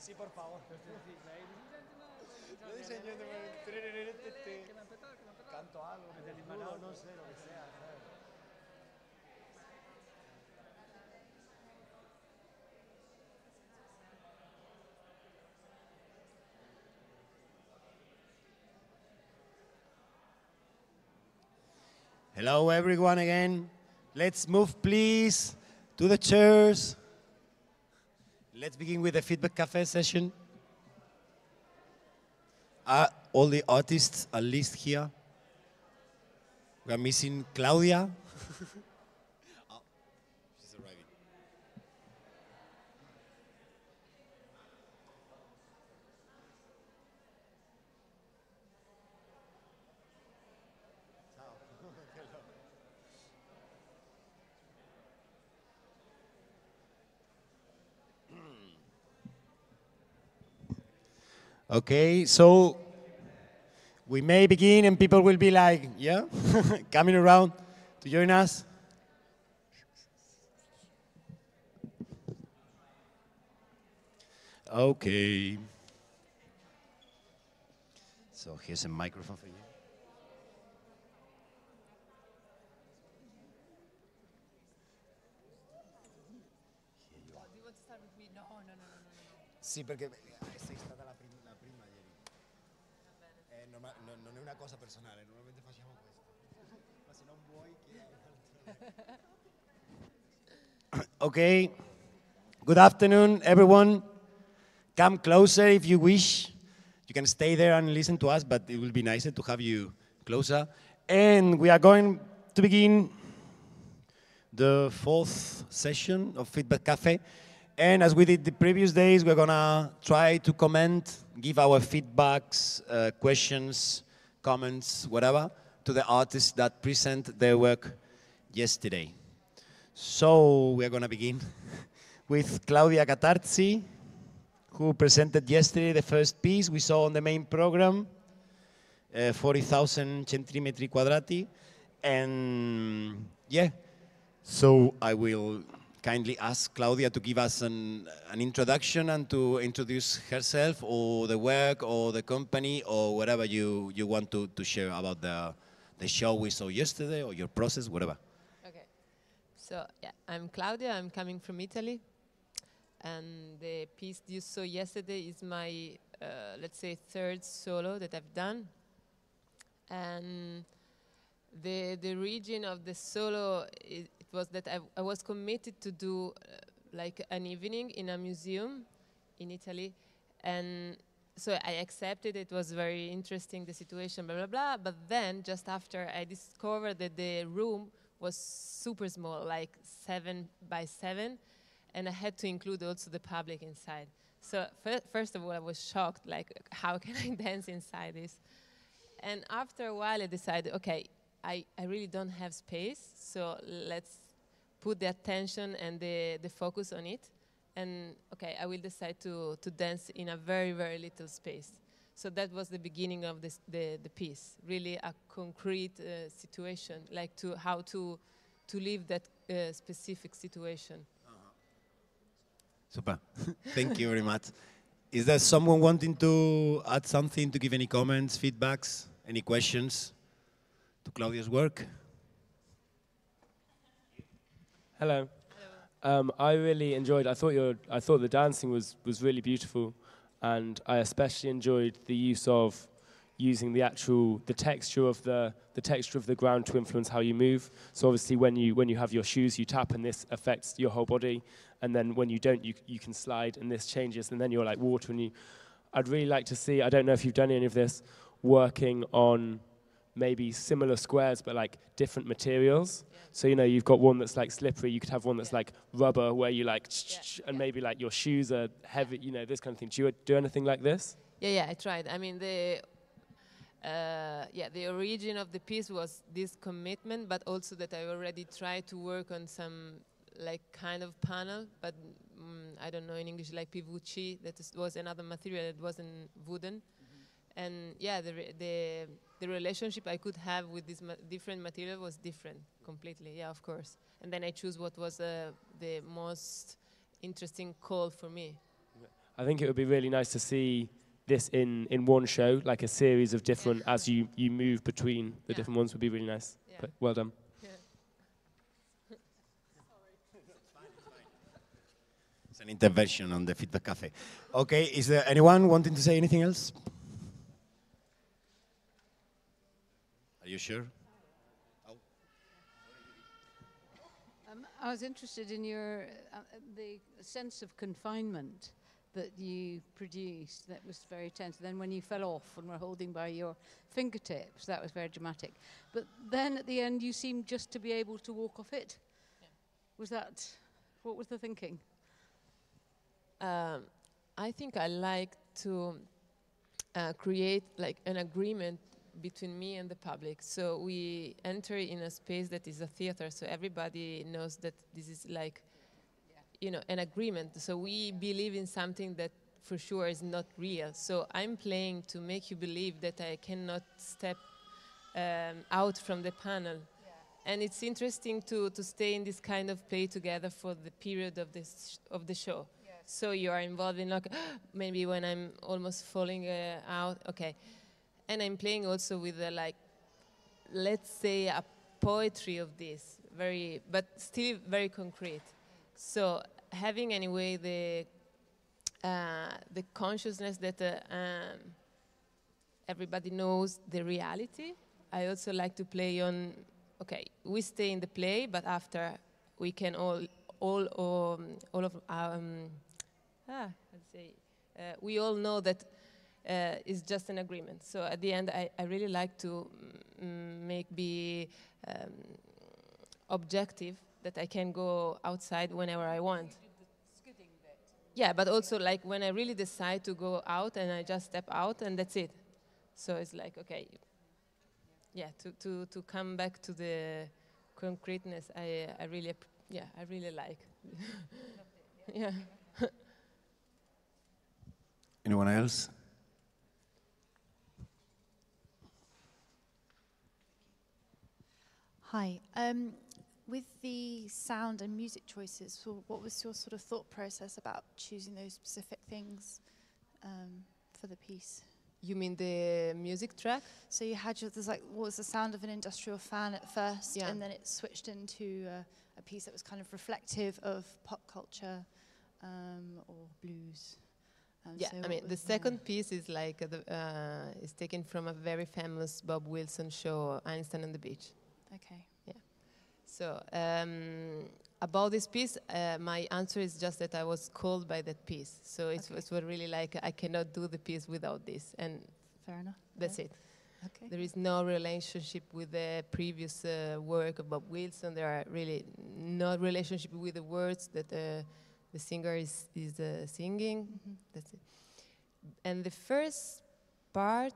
Sí, por favor. Canto algo, no sé, lo que sea. Hello, everyone, again. Let's move, please, to the chairs. Let's begin with the feedback cafe session. All the artists are listed here. We are missing Claudia. Oh, she's arriving. Okay, so we may begin and people will be like, yeah, coming around to join us. Okay. So here's a microphone for you. Do you want to start with me? No. Sì, perché sei stata la prima ieri. Non è una cosa personale, normalmente facciamo questo. Ma se non vuoi, Okay. Good afternoon, everyone. Come closer if you wish. You can stay there and listen to us, but it will be nicer to have you closer. And we are going to begin the 4th session of Feedback Cafe. And as we did the previous days, we're gonna try to comment, give our feedbacks, questions, comments, whatever, to the artists that present their work yesterday. So we're gonna begin with Claudia Catarzi, who presented yesterday the first piece we saw on the main program, 40,000 centimetri quadrati. And yeah, so I will kindly ask Claudia to give us an introduction and to introduce herself or the work or the company or whatever you want to share about the show we saw yesterday or your process, whatever. Okay. So, yeah, I'm Claudia. I'm coming from Italy. And the piece you saw yesterday is my, let's say, 3rd solo that I've done. And the origin of the solo, it was that I was committed to do like an evening in a museum in Italy. And so I accepted. It was very interesting, the situation, blah, blah, blah. But then just after I discovered that the room was super small, like 7 by 7. And I had to include also the public inside. So first of all, I was shocked, like, how can I dance inside this? And after a while, I decided, okay, I really don't have space, so let's put the attention and the focus on it. And okay, I will decide to dance in a very, very little space. So that was the beginning of the piece, really a concrete situation, like how to live that specific situation. Super. Thank you very much. Is there someone wanting to add something, to give any comments, feedbacks, any questions to Claudia's work? Hello. I really enjoyed. I thought the dancing was really beautiful, and I especially enjoyed the use of using the texture of the ground to influence how you move. So obviously, when you have your shoes, you tap, and this affects your whole body. And then when you don't, you can slide, and this changes, and then you're like water. And I'd really like to see. I don't know if you've done any of this, working on maybe similar squares, but like different materials. Yeah. So, you've got one that's like slippery, you could have one that's like rubber where you like, and maybe like your shoes are heavy, this kind of thing. Do you do anything like this? Yeah, I tried. I mean, the origin of the piece was this commitment, but also that I already tried to work on some like kind of panel, but I don't know in English, like PVC, was another material that wasn't wooden. And yeah, the relationship I could have with this different material was different completely. Yeah, of course. And then I choose what was the most interesting call for me. I think it would be really nice to see this in one show, like a series of different, as you move between the different ones would be really nice. Yeah. But well done. It's an intervention on the Feedback Cafe. Okay, is there anyone wanting to say anything else? Are you sure? I was interested in your the sense of confinement that you produced. That was very tense. Then when you fell off and were holding by your fingertips, that was very dramatic. But then at the end, you seemed just to be able to walk off it. Yeah. Was that, what was the thinking? I think I like to create like an agreement between me and the public. So we enter in a space that is a theater, so everybody knows that this is like, you know, an agreement. So we believe in something that for sure is not real. So I'm playing to make you believe that I cannot step out from the panel. Yeah. And it's interesting to stay in this kind of play together for the period of the show. Yes. So you are involved in like, maybe when I'm almost falling out, okay. And I'm playing also with like, let's say a poetry of this, but still very concrete. So having anyway the consciousness that everybody knows the reality. I also like to play on, okay, we stay in the play, but after we can we all know that it's just an agreement. So at the end, I really like to be objective, that I can go outside whenever I want. Yeah, but also like when I really decide to go out and I just step out and that's it. So it's like, okay, yeah, to come back to the concreteness, I really like. Yeah. Anyone else? Hi. With the sound and music choices, so what was your sort of thought process about choosing those specific things for the piece? You mean the music track? So you had there's like, what was the sound of an industrial fan at first, yeah. and then it switched into a piece that was kind of reflective of pop culture or blues. Yeah, so I mean, the second piece is like is taken from a very famous Bob Wilson show, Einstein on the Beach. Okay. Yeah. So about this piece, my answer is just that I was called by that piece. So it was really like I cannot do the piece without this, and fair enough. That's it. Okay. There is no relationship with the previous work of Bob Wilson. There are really no relationship with the words that the singer is singing. Mm-hmm. That's it. And the first part,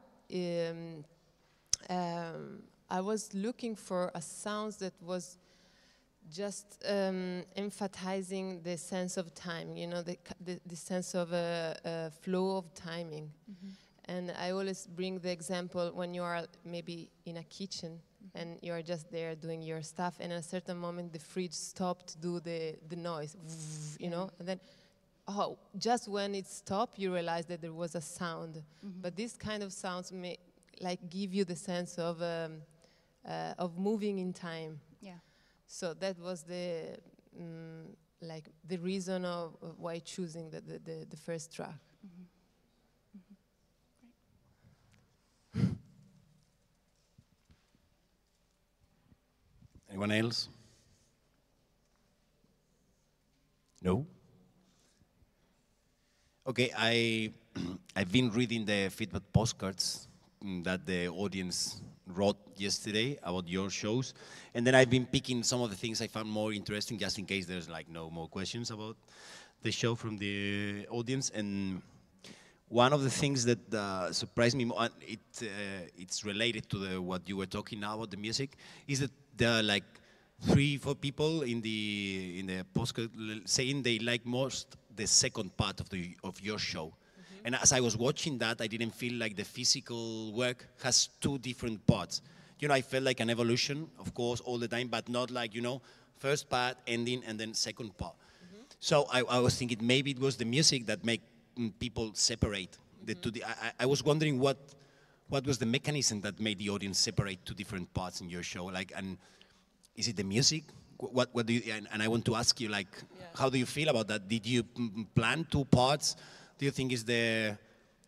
I was looking for a sound that was just emphasizing the sense of time, you know, the sense of a flow of timing. Mm-hmm. And I always bring the example when you are maybe in a kitchen, mm-hmm. and you are just there doing your stuff, and at a certain moment the fridge stopped to do the noise, you know, and then just when it stopped, you realize that there was a sound. Mm-hmm. But this kind of sounds may like give you the sense of moving in time. Yeah. So that was the like the reason of why choosing the first track. Mm-hmm. Mm-hmm. Great. Anyone else? No? Okay, I've been reading the feedback postcards that the audience wrote yesterday about your shows, and then I've been picking some of the things I found more interesting, just in case there's like no more questions about the show from the audience. And one of the things that surprised me more, it's related to what you were talking now about the music, is that there are like 3-4 people in the postcard saying they like most the second part of your show. Mm-hmm. And as I was watching that, I didn't feel like the physical work has 2 different parts. You know, I felt like an evolution, of course, all the time, but not like, you know, first part, ending, and then second part. Mm-hmm. So I was thinking maybe it was the music that people separate the two. I was wondering what was the mechanism that made the audience separate two different parts in your show? Like, and is it the music? What do you? And I want to ask you, like, how do you feel about that? Did you plan two parts? Do you think is the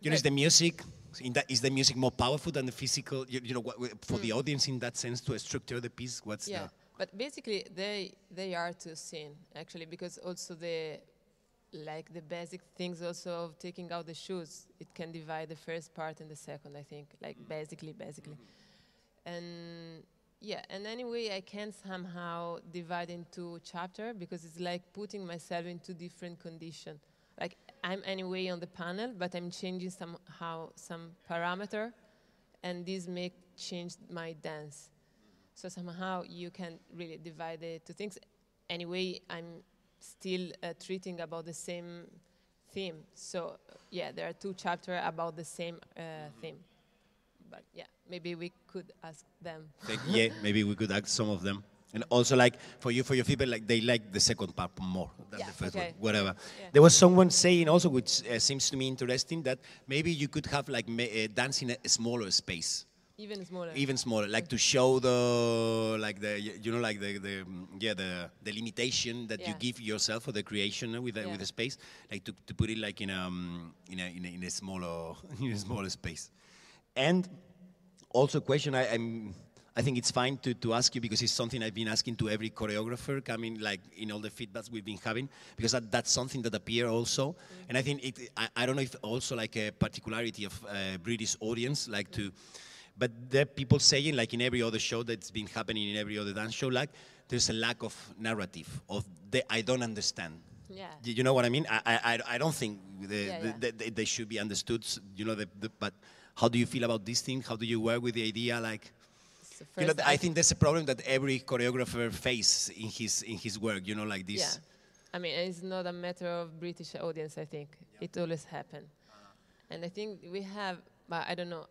is the music? Is the music more powerful than the physical? You know, for the audience in that sense to structure the piece. What's the? But basically, they are two scenes actually, because also the basic things also of taking out the shoes, it can divide the first part and the second, I think, like basically. And yeah, and anyway, I can somehow divide into chapter because it's like putting myself into different conditions. Like I'm anyway on the panel, but I'm changing somehow some parameter, and this may change my dance. So somehow you can really divide the two things. Anyway, I'm still treating about the same theme. So yeah, there are two chapters about the same theme. But yeah, maybe we could ask them. Yeah, maybe we could ask some of them. And also, like for your feedback, like they like the second part more than the first one. Whatever. Yeah. There was someone saying also, which seems to me interesting, that maybe you could have like dance in a smaller space. Even smaller. Even smaller, like to show the the limitation that you give yourself for the creation with the space, like to put it like in a smaller space. And also, question I think it's fine to ask you because it's something I've been asking to every choreographer coming, like in all the feedbacks we've been having, because that's something that appears also. And I think I don't know if also like a particularity of British audience, like to. But there are people saying, like in every other show that's been happening in every other dance show, like there's a lack of narrative, of I don't understand. Yeah. You know what I mean? I don't think they should be understood, you know, but how do you feel about this thing? How do you work with the idea? Like, you know, I think there's a problem that every choreographer faces in his work, you know, like this. Yeah. I mean, it's not a matter of British audience, I think. Yeah. It always happens. And I think we have, but I don't know,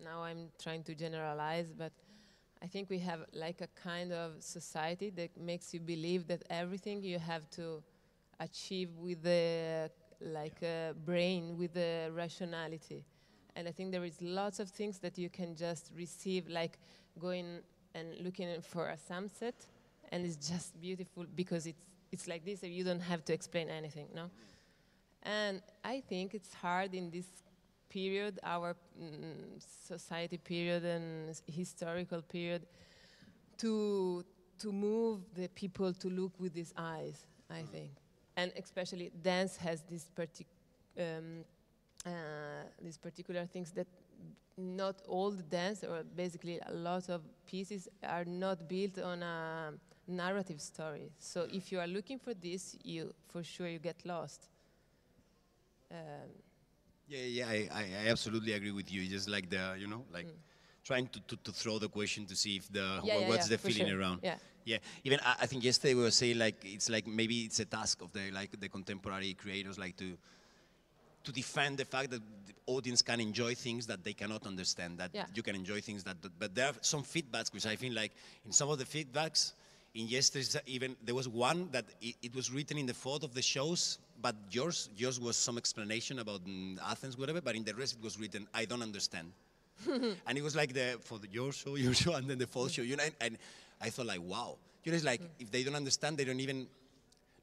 now I'm trying to generalize, but I think we have like a kind of society that makes you believe that everything you have to achieve with the brain, with the rationality. And I think there is lots of things that you can just receive, like going and looking for a sunset, and it's just beautiful because it's like this, and you don't have to explain anything, no? And I think it's hard in this period, our society period and historical period, to move the people to look with these eyes, I think. And especially dance has this these particular things that not all the dance, or basically a lot of pieces, are not built on a narrative story. So if you are looking for this, for sure you get lost. I absolutely agree with you. Just like trying to throw the question to see if what's the feeling around. Yeah. Even I think yesterday we were saying like it's like maybe it's a task of the contemporary creators, like to defend the fact that the audience can enjoy things that they cannot understand. That you can enjoy things but there are some feedbacks which I feel like in some of the feedbacks in yesterday's even there was one that it was written in the thought of the shows. But yours was some explanation about Athens, whatever. But in the rest, it was written, "I don't understand," and it was like your show, and then the full show. You know, and I thought like, wow. You know, it's like if they don't understand, they don't even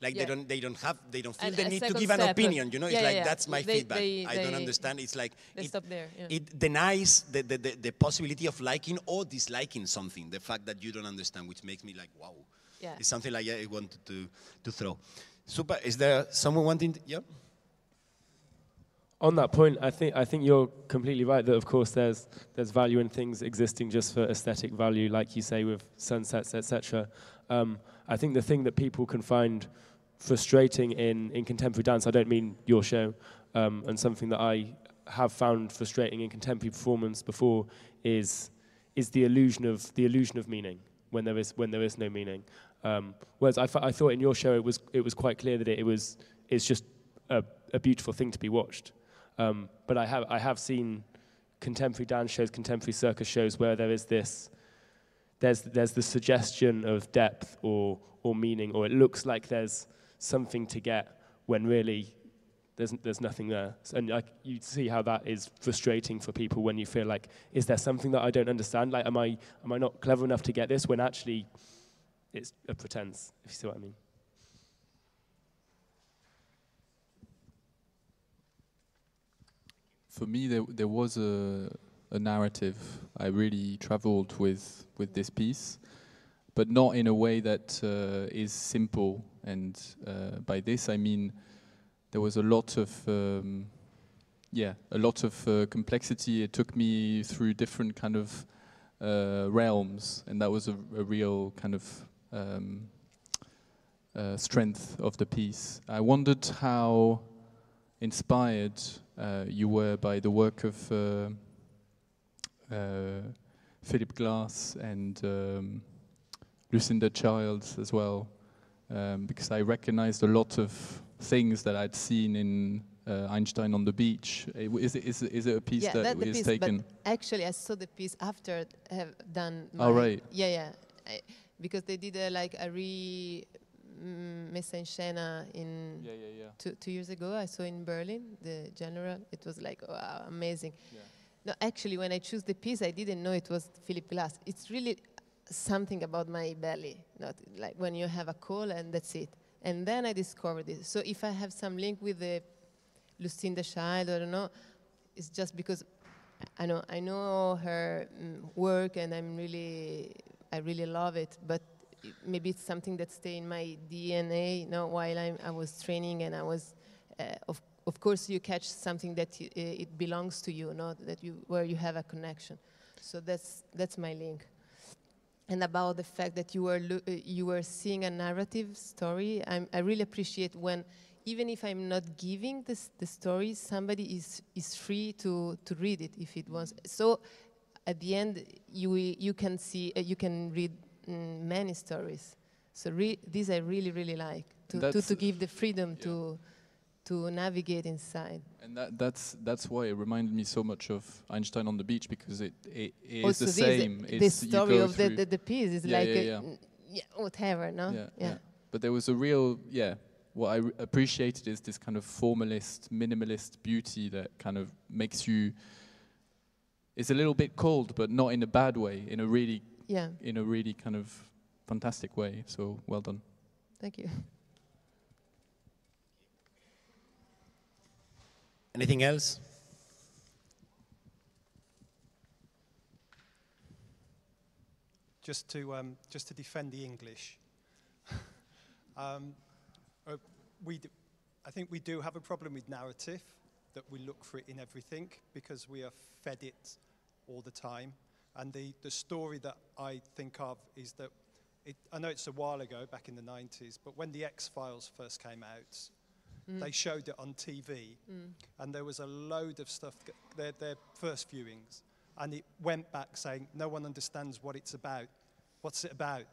like they don't feel the need to give an opinion. You know, it's like that's my feedback. I don't understand. It's like stop there. Yeah. It denies the possibility of liking or disliking something. The fact that you don't understand, which makes me like, wow. Yeah. It's something like I wanted to throw. Super. Is there someone wanting to? Yeah. On that point, I think you're completely right that of course there's value in things existing just for aesthetic value, like you say with sunsets, etc. I think the thing that people can find frustrating in contemporary dance, I don't mean your show, and something that I have found frustrating in contemporary performance before is the illusion of meaning when there is no meaning. Whereas I thought in your show it was quite clear that it's just a beautiful thing to be watched. But I have seen contemporary dance shows, contemporary circus shows where there's the suggestion of depth or meaning, or it looks like there's something to get when really there's nothing there. And you see how that is frustrating for people when you feel like, is there something that I don't understand? Like, am I not clever enough to get this, when actually it's a pretense, if you see what I mean. For me, there was a narrative. I really traveled with this piece, but not in a way that is simple. And by this I mean there was a lot of complexity. It took me through different kind of realms, and that was a real kind of strength of the piece. I wondered how inspired you were by the work of Philip Glass and Lucinda Childs as well, because I recognized a lot of things that I'd seen in Einstein on the Beach. Is it a piece that is taken? But actually, I saw the piece after I have done my... Oh, right. Yeah. Because they did a messa in scena in 2 years ago. I saw in Berlin, the general. It was like, wow, amazing. Yeah. No, actually, when I chose the piece, I didn't know it was Philip Glass. It's really something about my belly, not like when you have a call and that's it. And then I discovered it. So if I have some link with the Lucinda Child, I don't know, it's just because I know her work, and I really love it. But maybe it's something that stay in my DNA. While I was training, and I was, of course, you catch something that it belongs to you, where you have a connection. So that's my link. And about the fact that you were seeing a narrative story, I really appreciate when, even if I'm not giving the story, somebody is free to read it if it wants. So at the end, you can see, you can read many stories. So these I really like to give the freedom to navigate inside. And that's why it reminded me so much of Einstein on the Beach, because it is also the same. The story of the piece is whatever, no? Yeah. But there was a real, what I appreciated is this kind of formalist, minimalist beauty that kind of makes you, it's a little bit cold, but not in a bad way, in a really kind of fantastic way. So well done. Thank you. Anything else? Just to defend the English. I think we do have a problem with narrative, that we look for it in everything because we are fed it all the time. And the story that I think of is that, I know it's a while ago, back in the 90s, but when the X-Files first came out, they showed it on TV, and there was a load of stuff, their first viewings, and it went back saying, no one understands what it's about. What's it about?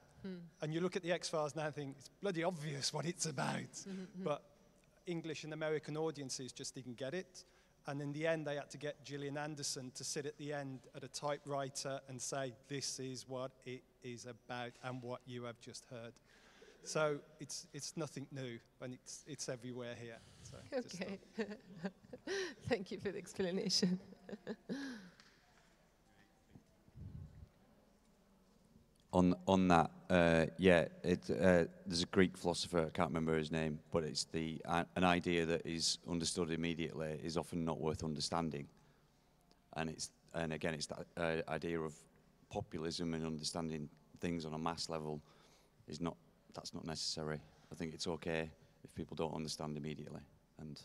And you look at the X-Files now and think, it's bloody obvious what it's about. But English and American audiences just didn't get it. And in the end, they had to get Gillian Anderson to sit at the end at a typewriter and say, this is what it is about and what you have just heard. So it's nothing new, and it's everywhere here. So okay. Thank you for the explanation. On that, there's a Greek philosopher, I can't remember his name, but it's an idea that is understood immediately is often not worth understanding, and again it's that idea of populism and understanding things on a mass level that's not necessary. I think it's okay if people don't understand immediately, and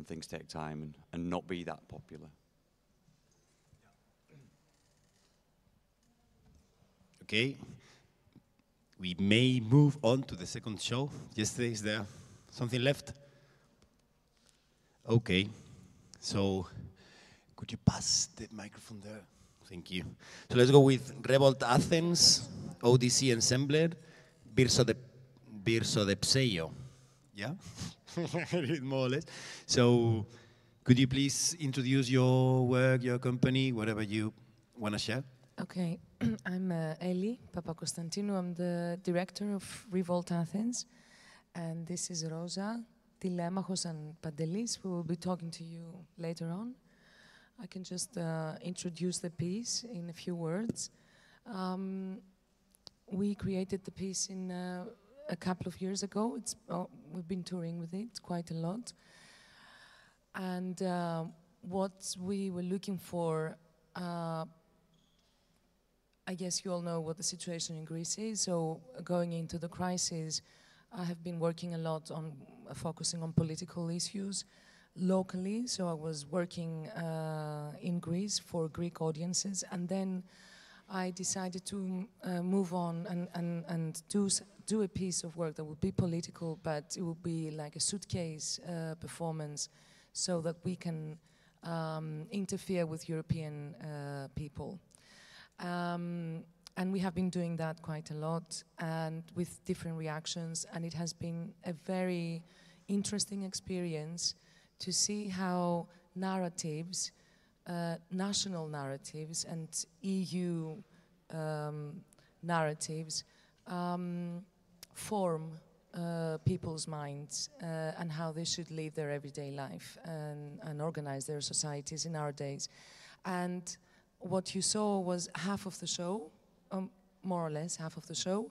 things take time and not be that popular. Okay, we may move on to the second show. Yesterday, is there something left? Okay, so could you pass the microphone there? Thank you. So let's go with REVOLT Athens, ODC Ensemble, Vyrsodepseio. Yeah, more or less. So could you please introduce your work, your company, whatever you want to share? Okay, I'm Eli Papakonstantinou. I'm the director of REVOLT Athens, and this is Rosa, Telemachos and Pantelis, who will be talking to you later on. I can just introduce the piece in a few words. We created the piece in a couple of years ago. We've been touring with it quite a lot. And what we were looking for, I guess you all know what the situation in Greece is. So going into the crisis, I have been working a lot on focusing on political issues locally. So I was working in Greece for Greek audiences, and then I decided to move on and do a piece of work that would be political, but it would be like a suitcase performance, so that we can interfere with European people. And we have been doing that quite a lot, and with different reactions, and it has been a very interesting experience to see how narratives, national narratives and EU narratives form people's minds and how they should live their everyday life and organize their societies in our days. And what you saw was half of the show, more or less half of the show.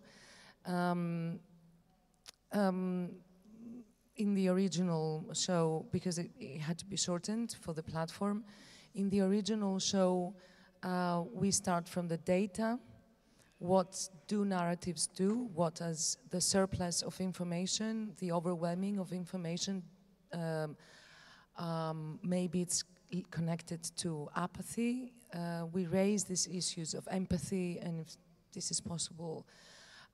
In the original show, because it had to be shortened for the platform, in the original show, we start from the data. What do narratives do? What does the surplus of information, the overwhelming of information, maybe it's connected to apathy. We raise these issues of empathy and if this is possible.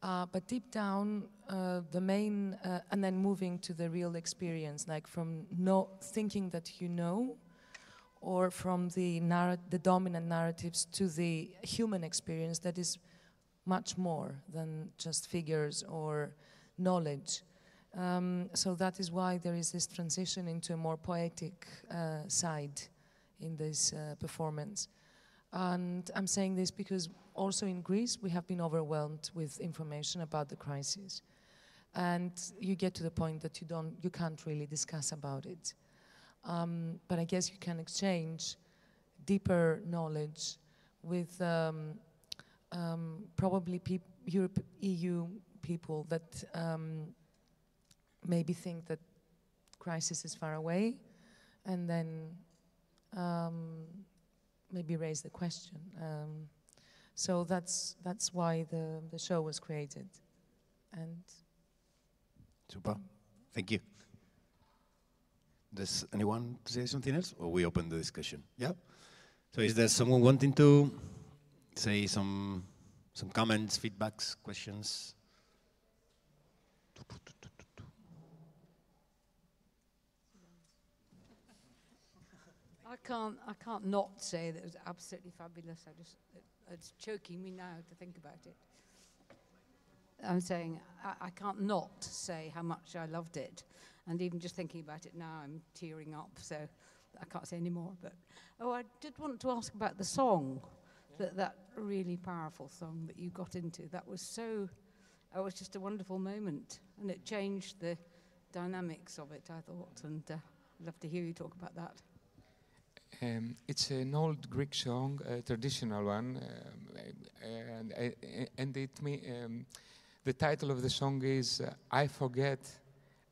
But deep down, the main, and then moving to the real experience, like from thinking that you know, or from the dominant narratives to the human experience that is much more than just figures or knowledge. So that is why there is this transition into a more poetic side in this performance. And I'm saying this because also in Greece we have been overwhelmed with information about the crisis. And you get to the point that you can't really discuss about it. But I guess you can exchange deeper knowledge with probably EU people that maybe think that crisis is far away, and then maybe raise the question. So that's why the show was created. And super, thank you. Does anyone say something else, or we open the discussion? Yeah. So is there someone wanting to say some comments, feedbacks, questions? I can't not say that it was absolutely fabulous. It's choking me now to think about it. I'm saying I can't not say how much I loved it, and even just thinking about it now, I'm tearing up. So I can't say any more. But I did want to ask about the song, that really powerful song that you got into. That was it was just a wonderful moment, and it changed the dynamics of it, I thought. And I'd love to hear you talk about that. It's an old Greek song, a traditional one, and the title of the song is I Forget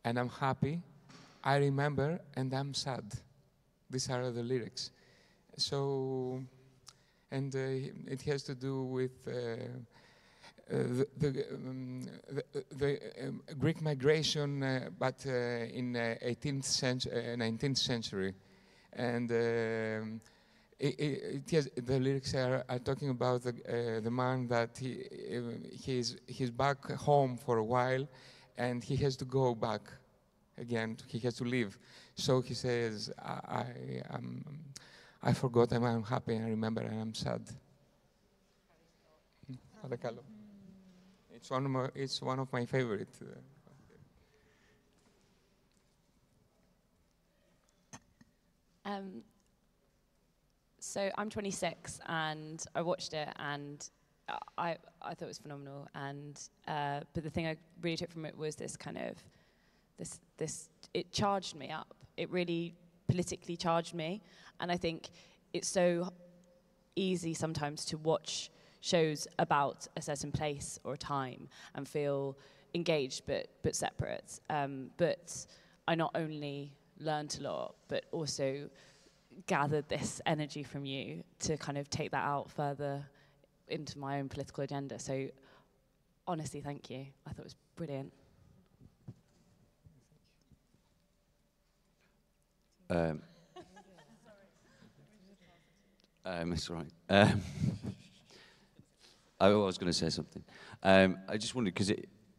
and I'm Happy, I Remember and I'm Sad. These are the lyrics. So, and it has to do with the Greek migration, but in 18th century, 19th century. And the lyrics are talking about the man that he's back home for a while, and he has to go back again. He has to leave. So he says, "I forgot, and I'm happy. I remember, and I'm sad." It's one of my favorite. So I'm 26 and I watched it and I thought it was phenomenal, and but the thing I really took from it was this kind of it charged me up. It really politically charged me, and I think it's so easy sometimes to watch shows about a certain place or a time and feel engaged but separate. But I not only learned a lot, but also gathered this energy from you to kind of take that out further into my own political agenda. So honestly, thank you. I thought it was brilliant. It's all right. I was going to say something. I just wondered, because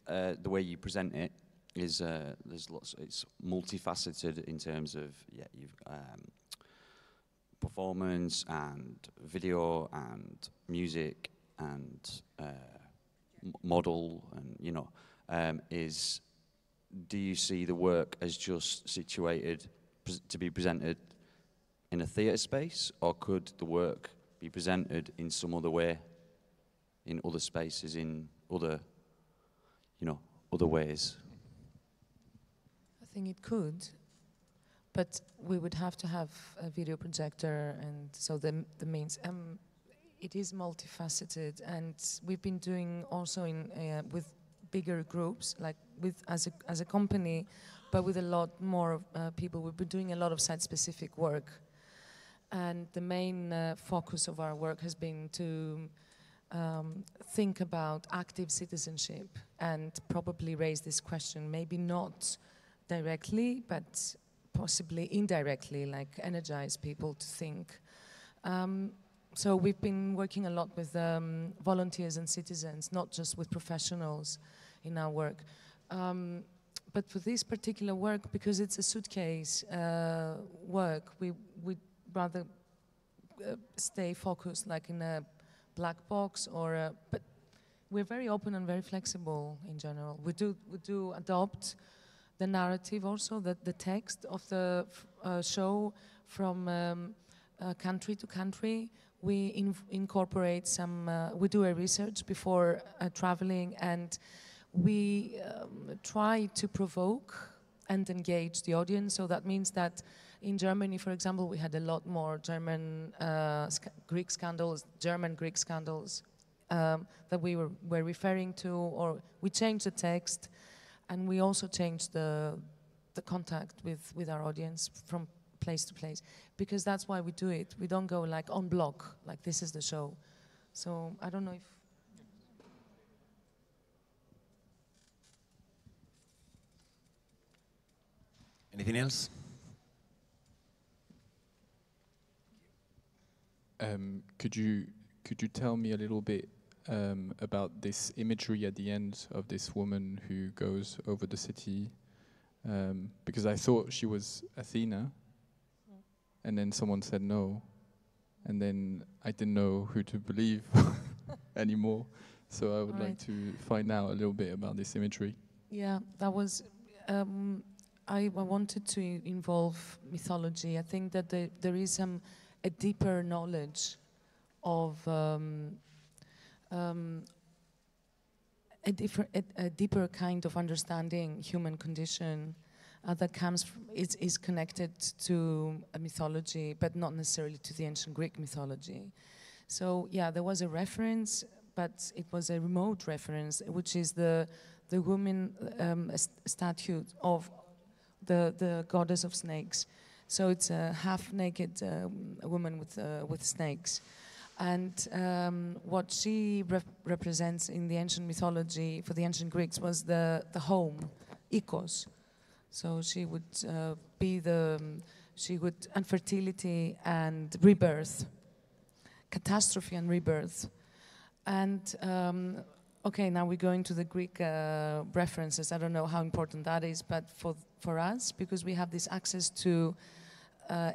the way you present it is there's lots. It's multifaceted in terms of you've performance and video and music and model, and do you see the work as just situated to be presented in a theatre space, or could the work be presented in some other way, in other spaces, in other ways? I think it could, but we would have to have a video projector, and so the means. It is multifaceted, and we've been doing also with bigger groups, like as a company, but with a lot more people. We've been doing a lot of site-specific work, and the main focus of our work has been to think about active citizenship and probably raise this question, maybe not directly, but possibly indirectly, like energize people to think. So we've been working a lot with volunteers and citizens, not just with professionals in our work. But for this particular work, because it's a suitcase work, we'd rather stay focused like in a black box but we're very open and very flexible in general. We do adopt the narrative also, the text of the show from country to country. We incorporate we do a research before traveling, and we try to provoke and engage the audience. So that means that in Germany, for example, we had a lot more German Greek scandals, German Greek scandals that we were referring to, or we changed the text, and we also changed the contact with our audience from place to place, because that's why we do it. We don't go like on block, like this is the show. So I don't know if... Anything else? Could you tell me a little bit about this imagery at the end of this woman who goes over the city? Because I thought she was Athena, and then someone said no, and then I didn't know who to believe anymore. So I would like to find out a little bit about this imagery. Yeah, that was... I wanted to involve mythology. I think that there is a deeper knowledge of a deeper kind of understanding human condition that comes from, is connected to a mythology, but not necessarily to the ancient Greek mythology. So yeah, there was a reference, but it was a remote reference, which is the woman statue of the goddess of snakes. So it's a half-naked woman with snakes. And what she represents in the ancient mythology for the ancient Greeks was the home, ikos. So she would and fertility and rebirth, catastrophe and rebirth. And okay, now we go into the Greek references. I don't know how important that is, but for us, because we have this access to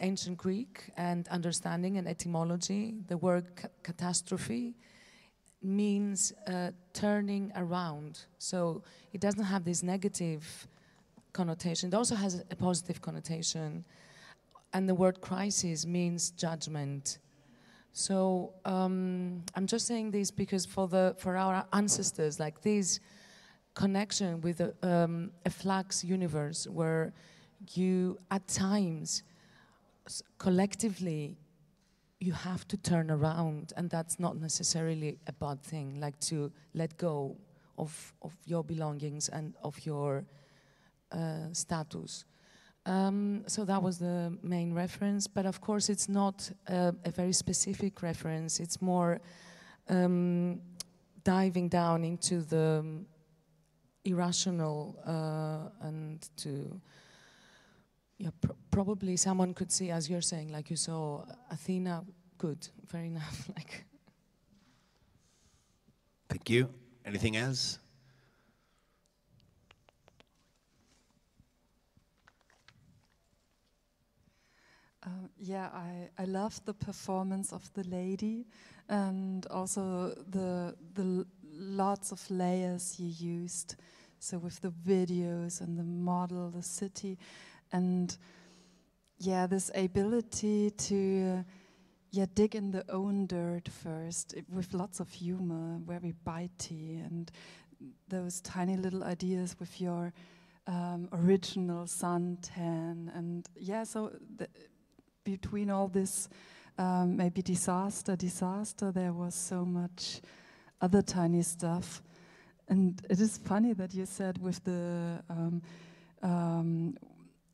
ancient Greek and understanding and etymology, the word catastrophe means turning around. So it doesn't have this negative connotation. It also has a positive connotation. And the word crisis means judgment. So I'm just saying this because for our ancestors, like these connection with a flux universe where you, at times, collectively, you have to turn around, and that's not necessarily a bad thing, like to let go of your belongings and of your status. So that was the main reference, but of course it's not a very specific reference. It's more diving down into the irrational and to, yeah, probably someone could see, as you're saying, like you saw Athena, good, fair enough. Like. Thank you. Anything else? Yeah, I love the performance of the lady, and also the lots of layers you used. So with the videos and the model, the city, and yeah, this ability to dig in the own dirt first with lots of humor, very bitey, and those tiny little ideas with your original suntan, and yeah, so between all this maybe disaster, there was so much other tiny stuff. And it is funny that you said with the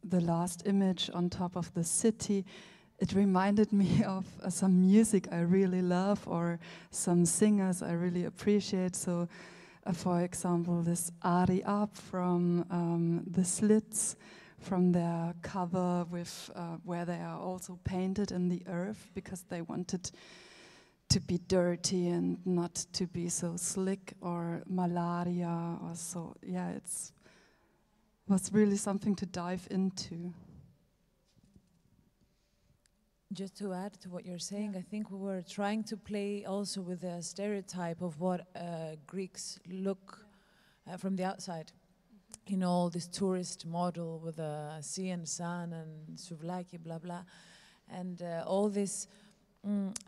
last image on top of the city, it reminded me of some music I really love, or some singers I really appreciate. So, for example, this Ari Up from The Slits, from their cover with where they are also painted in the earth, because they wanted to be dirty and not to be so slick, or Malaria, or so. Yeah, was really something to dive into. Just to add to what you're saying, I think we were trying to play also with the stereotype of what Greeks look from the outside. You know, this tourist model with a sea and sun and souvlaki, blah, blah. And all this,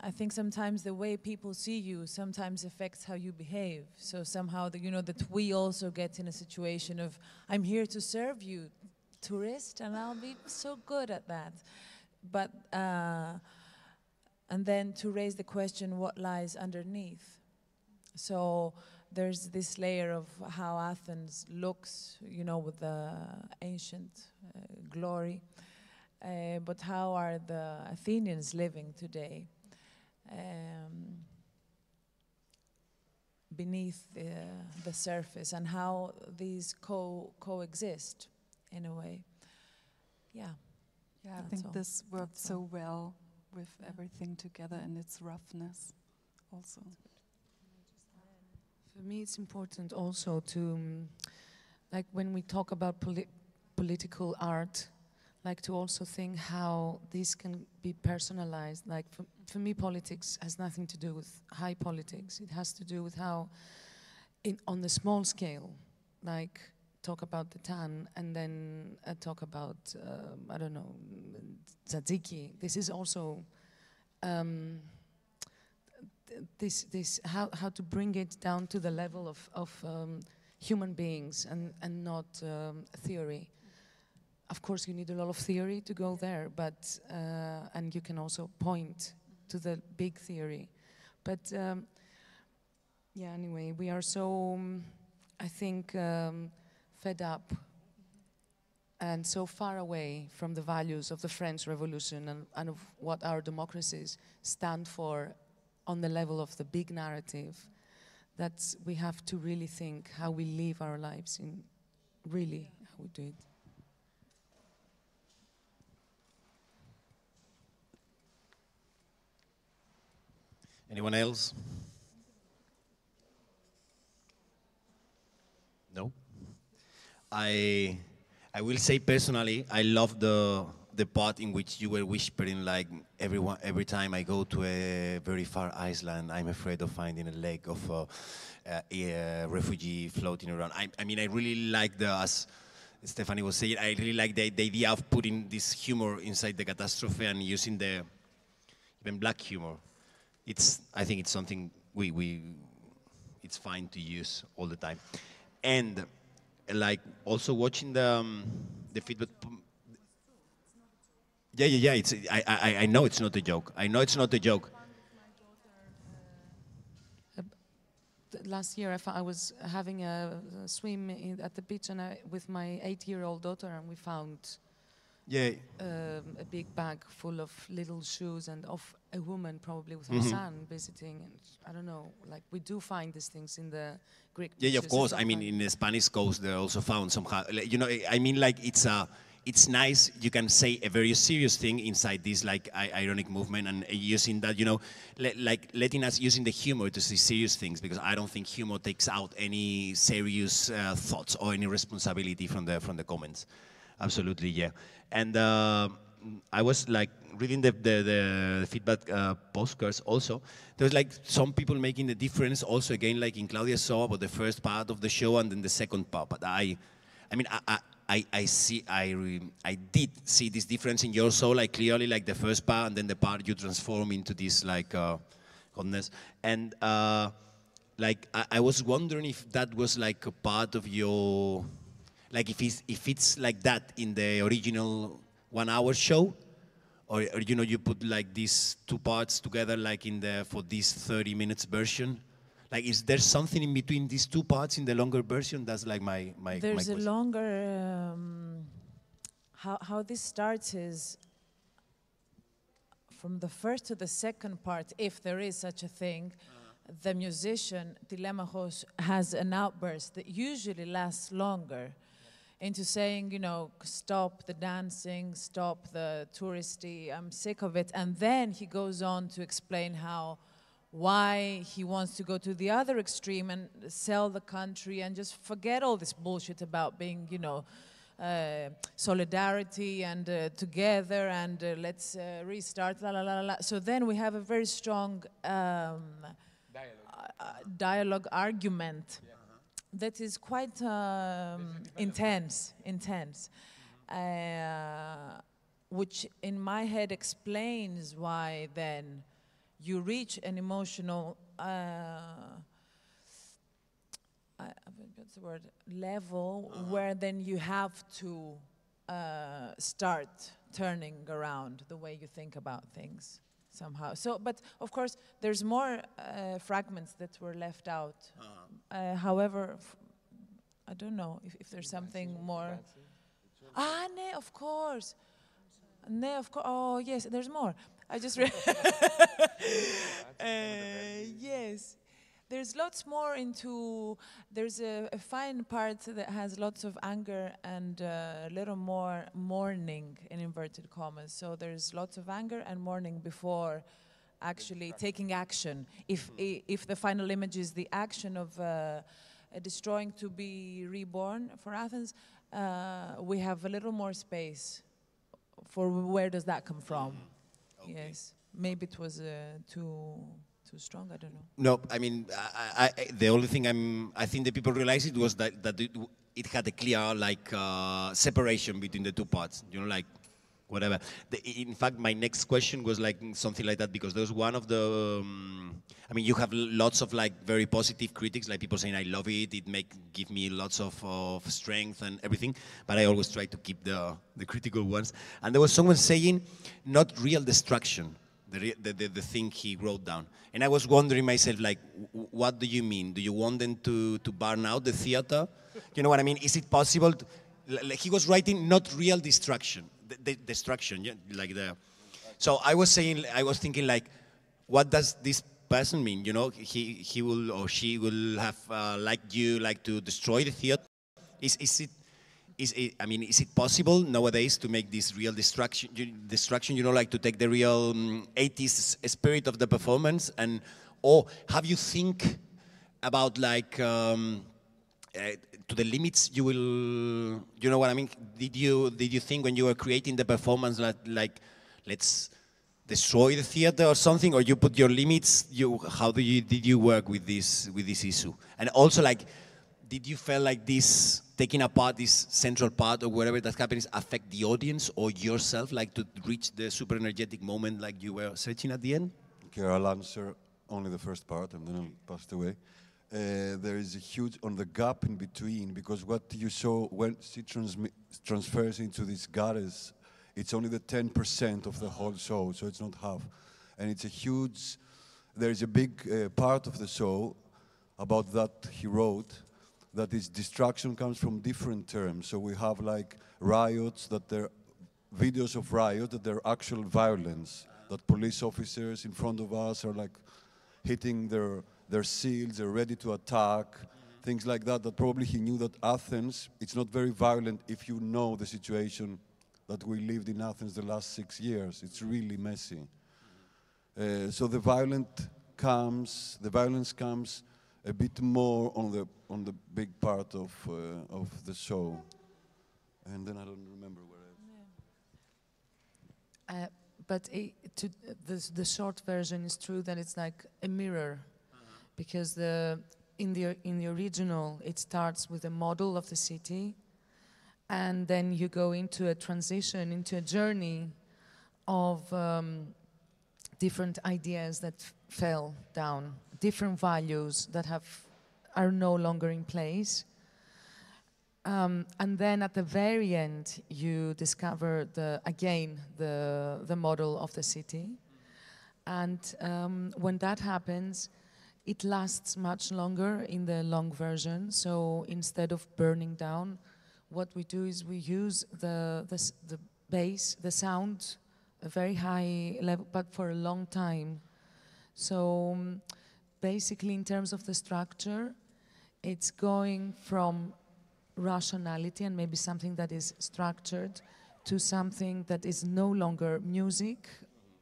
I think sometimes the way people see you sometimes affects how you behave. So somehow, that we also get in a situation of, I'm here to serve you, tourist, and I'll be so good at that. But, and then to raise the question, what lies underneath? So there's this layer of how Athens looks, with the ancient glory. But how are the Athenians living today beneath the surface, and how these coexist in a way? Yeah. Yeah, I think this worked so well with everything together and its roughness also. For me, it's important also to, like when we talk about political art, like to also think how this can be personalized. Like for me, politics has nothing to do with high politics. It has to do with how, on the small scale, like talk about the tan, and then talk about, I don't know, tzatziki. This is also, how to bring it down to the level of human beings and not theory. Of course, you need a lot of theory to go there, but and you can also point to the big theory. But yeah, anyway, we are so, I think, fed up and so far away from the values of the French Revolution and of what our democracies stand for on the level of the big narrative, that we have to really think how we live our lives, in really how we do it. Anyone else? No? I will say personally, I love the part in which you were whispering, like, every time I go to a very far island, I'm afraid of finding a leg of a refugee floating around. I mean, I really like as Stephanie was saying, I really like the idea of putting this humor inside the catastrophe and using the even black humor. I think it's something it's fine to use all the time. And like also watching the feedback. Yeah. It's I know it's not a joke. I know it's not a joke. Last year, I was having a swim at the beach and with my 8-year-old daughter, and we found a big bag full of little shoes and of a woman probably with her son visiting. And I don't know, like we do find these things in the Greek. Yeah, of course. I mean, in the Spanish coast, they also found somehow. You know, I mean, like it's nice. You can say a very serious thing inside this like ironic movement, and using that, you know, like letting us using the humor to see serious things, because I don't think humor takes out any serious thoughts or any responsibility from the comments. Absolutely, yeah. And I was like reading the feedback postcards also. There was like some people making the difference also, again, like in Claudia saw about the first part of the show and then the second part. But I mean, I did see this difference in your soul, like clearly, like the first part and then the part you transform into this like godness. And like I was wondering if that was like a part of your, like if it's like that in the original 1 hour show, or you know, you put like these two parts together like for this 30 minutes version. Like, is there something in between these two parts in the longer version? That's like my There's my a longer, how this starts is from the first to the second part, if there is such a thing, the musician, Telemachos, has an outburst that usually lasts longer into saying, you know, stop the dancing, stop the touristy, I'm sick of it. And then he goes on to explain why he wants to go to the other extreme and sell the country and just forget all this bullshit about being, you know, solidarity and together and let's restart, la la la la. So then we have a very strong dialogue argument that is quite intense, which in my head explains why then you reach an emotional what's the word, level where then you have to start turning around the way you think about things somehow. So, but of course, there's more fragments that were left out. However, I don't know if there's something more. Ne, of course. Ne, of course. Oh, yes, there's more. I just yes. There's lots more into, there's a fine part that has lots of anger and a little more mourning in inverted commas. So there's lots of anger and mourning before actually taking action. If the final image is the action of destroying to be reborn for Athens, we have a little more space for where does that come from. Okay. Yes, maybe it was too strong, I don't know. No, I mean, the only thing I think the people realized it was that it had a clear like separation between the two parts, you know, like whatever. In fact, my next question was like something like that, because there's one of the, I mean, you have lots of like very positive critics, like people saying I love it, give me lots of strength and everything, but I always try to keep the critical ones. And there was someone saying, not real destruction, the thing he wrote down. And I was wondering myself, like, what do you mean? Do you want them to burn out the theater? You know what I mean? Is it possible? Like he was writing, not real destruction, destruction, yeah, like the. So I was thinking, like, what does this person mean? You know, he will or she will have like you, like to destroy the theater. Is it possible nowadays to make this real destruction, you know, like to take the real 80s spirit of the performance, or have you think about like to the limits you will, you know what I mean? Did you think when you were creating the performance like let's destroy the theater or something, or you put your limits? Did you work with this issue? And also, like, did you feel like this taking apart this central part or whatever that happens affect the audience or yourself, like to reach the super energetic moment like you were searching at the end? Okay, I'll answer only the first part and then I'll pass it away. there is a huge on the gap in between, because what you saw when it transfers into these gutters, it's only the 10% of the whole show, so it's not half. And it's a huge, there is a big part of the show about that he wrote, that is destruction comes from different terms. So we have like riots, that they're videos of riots, that they're actual violence, that police officers in front of us are like hitting their shields, they're ready to attack, things like that, that probably he knew that Athens, it's not very violent if you know the situation that we lived in Athens the last 6 years. It's really messy. So the violence comes a bit more on the big part of the show. And then I don't remember where but the short version is true that it's like a mirror, because in the original it starts with a model of the city, and then you go into a transition, into a journey of different ideas that fell down, different values that are no longer in place. And then at the very end, you discover the model of the city. And when that happens, it lasts much longer in the long version. So instead of burning down, what we do is we use the bass, the sound, a very high level, but for a long time. So basically, in terms of the structure, it's going from rationality and maybe something that is structured to something that is no longer music.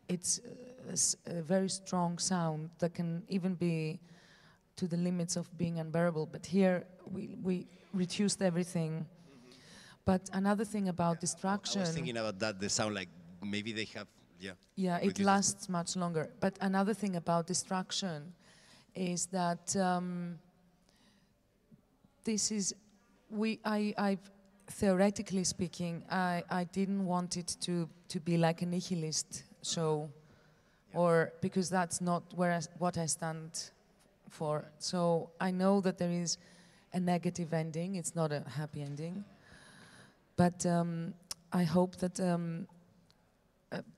It's a very strong sound that can even be to the limits of being unbearable. But here we reduced everything. But another thing about destruction... I was thinking about that, the sound, like maybe they have, Yeah, it lasts much longer. But another thing about destruction is that this is... theoretically speaking, I didn't want it to be like a nihilist show, or because that's not what I stand for. So I know that there is a negative ending. It's not a happy ending, but I hope that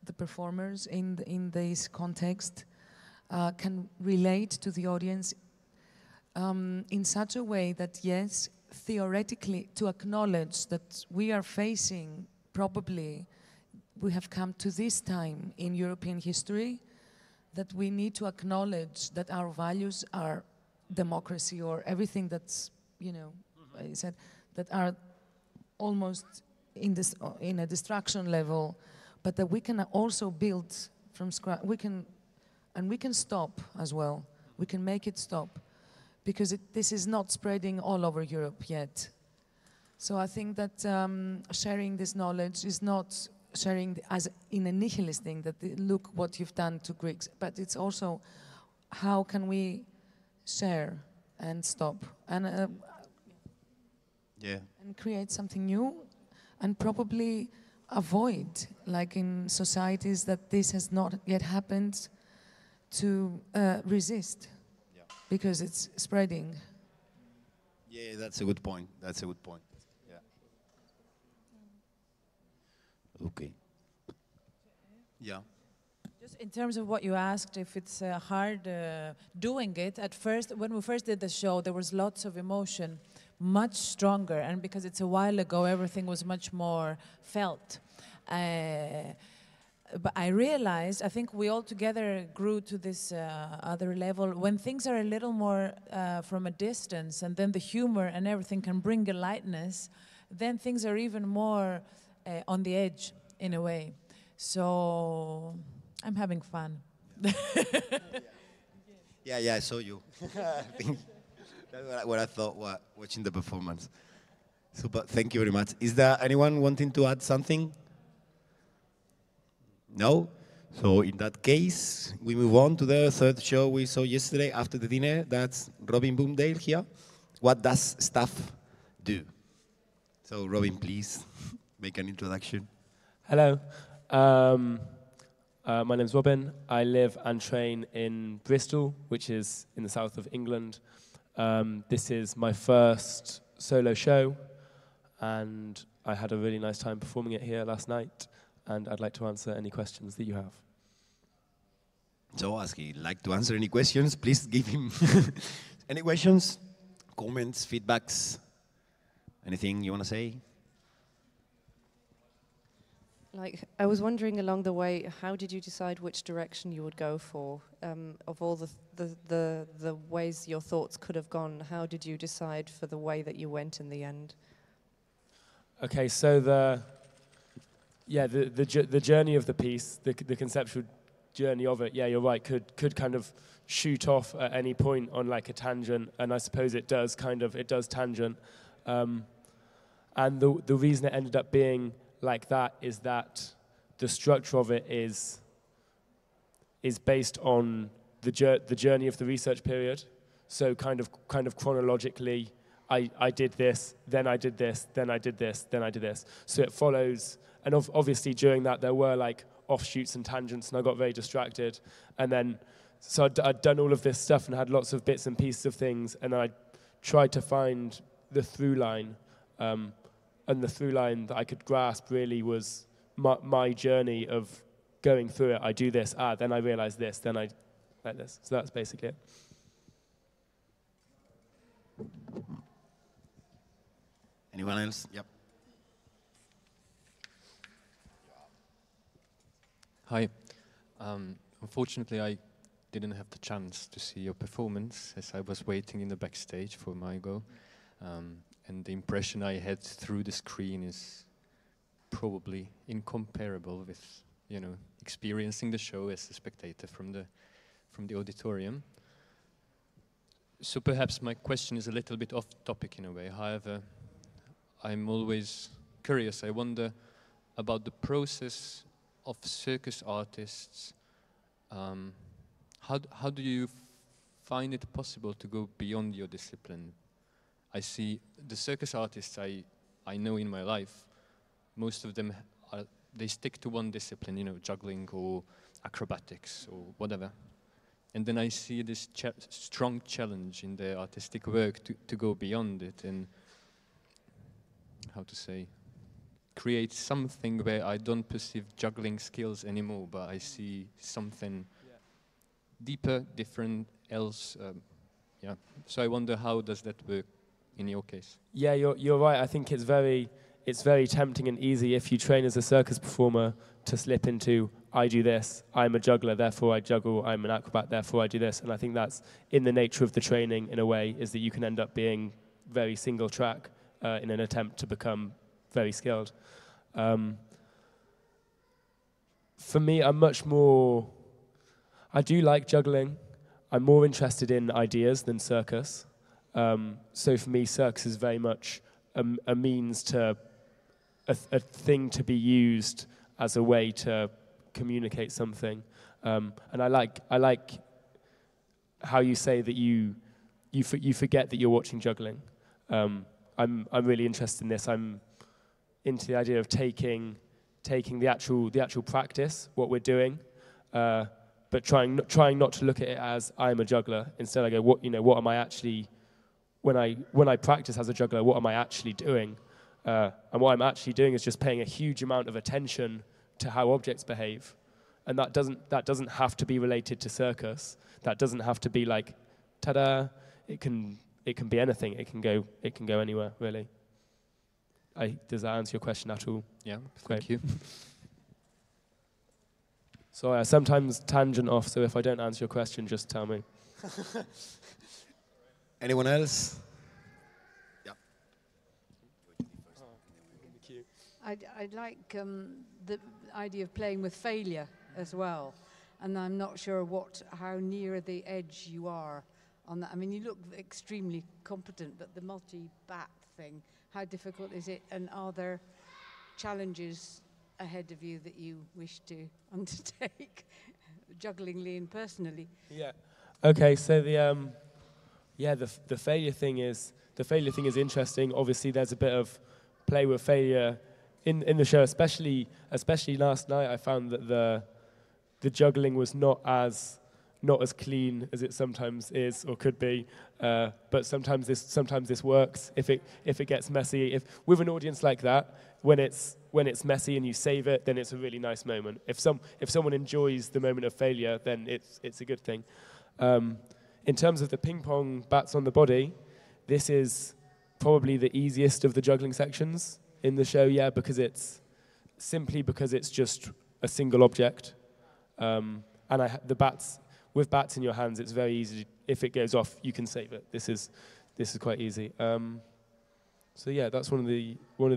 the performers in this context can relate to the audience in such a way that, yes, theoretically, to acknowledge that we are facing, probably, we have come to this time in European history, that we need to acknowledge that our values are democracy, or everything that's, I said, that are almost in a destruction level, but that we can also build from scratch. We can stop as well. We can make it stop, because this is not spreading all over Europe yet. So I think that sharing this knowledge is not sharing as in a nihilist thing, that look what you've done to Greeks, but it's also how can we share and stop and create something new, and probably avoid, like in societies that this has not yet happened, to resist. Because it's spreading. Yeah, that's a good point. That's a good point. Yeah. Okay. Yeah. Just in terms of what you asked, if it's hard doing it, at first, when we first did the show, there was lots of emotion, much stronger, and because it's a while ago, everything was much more felt. But I realized, I think we all together grew to this other level, when things are a little more from a distance, and then the humor and everything can bring a lightness, then things are even more on the edge, in a way. So I'm having fun. Yeah, I saw you. I think that's what I thought while watching the performance. Super, thank you very much. Is there anyone wanting to add something? No? So in that case, we move on to the third show we saw yesterday after the dinner. That's Robin Boomdale here. What does staff do? So Robin, please make an introduction. Hello. My name's Robin. I live and train in Bristol, which is in the south of England. This is my first solo show, and I had a really nice time performing it here last night, and I'd like to answer any questions that you have. So, as he'd like to answer any questions, please give him any questions, comments, feedbacks, anything you want to say? Like, I was wondering along the way, how did you decide which direction you would go for? Of all the ways your thoughts could have gone, how did you decide for the way that you went in the end? Okay, so the journey of the piece, the conceptual journey of it, yeah, you're right, could kind of shoot off at any point on like a tangent, and I suppose it does tangent. And the reason it ended up being like that is that the structure of it is based on the journey of the research period. So kind of chronologically, I did this, then I did this, then I did this, then I did this. So it follows, and obviously during that there were like offshoots and tangents, and I got very distracted. And then, so I'd done all of this stuff and had lots of bits and pieces of things, and I tried to find the through line. And the through line that I could grasp really was my journey of going through it. I do this, then I realize this, then I like this. So that's basically it. Anyone else? Yep. Hi. Unfortunately, I didn't have the chance to see your performance as I was waiting in the backstage for my go. And the impression I had through the screen is probably incomparable with, you know, experiencing the show as a spectator from the auditorium. So perhaps my question is a little bit off topic in a way. However, I'm always curious. I wonder about the process of circus artists. How do you find it possible to go beyond your discipline? I see the circus artists I know in my life, most of them, they stick to one discipline, you know, juggling or acrobatics or whatever. And then I see this strong challenge in their artistic work to go beyond it and, how to say, create something where I don't perceive juggling skills anymore, but I see something deeper, different, else. Yeah. So I wonder, how does that work in your case? Yeah, you're right. I think it's very tempting and easy if you train as a circus performer to slip into, I do this, I'm a juggler, therefore I juggle, I'm an acrobat, therefore I do this. And I think that's in the nature of the training, in a way, is that you can end up being very single track in an attempt to become very skilled. For me, I do like juggling. I'm more interested in ideas than circus. So for me, circus is very much a means to, a thing to be used as a way to communicate something. And I like how you say that you forget that you're watching juggling. I'm really interested in this. I'm into the idea of taking the actual practice, what we're doing, but trying not to look at it as I'm a juggler. Instead, I go, what am I actually, when I practice as a juggler, what am I actually doing? And what I'm actually doing is just paying a huge amount of attention to how objects behave, and that doesn't have to be related to circus. That doesn't have to be like, ta-da. It can be anything. It can go anywhere, really. Does that answer your question at all? Yeah, great. Thank you. Sorry, I sometimes tangent off, so if I don't answer your question, just tell me. Anyone else? Yeah. I like the idea of playing with failure as well, and I'm not sure how near the edge you are on that. I mean, you look extremely competent, but the multi-bat thing, how difficult is it, and are there challenges ahead of you that you wish to undertake, jugglingly and personally? Yeah. Okay. So the failure thing is interesting. Obviously, there's a bit of play with failure in the show, especially last night. I found that the juggling was not not as clean as it sometimes is or could be, but sometimes this works. If it gets messy, if with an audience like that, when it's messy and you save it, then it's a really nice moment. If someone enjoys the moment of failure, then it's a good thing. In terms of the ping pong bats on the body, this is probably the easiest of the juggling sections in the show, yeah, because it's just a single object, and with bats in your hands, it's very easy. If it goes off, you can save it. This is quite easy. So yeah, that's one of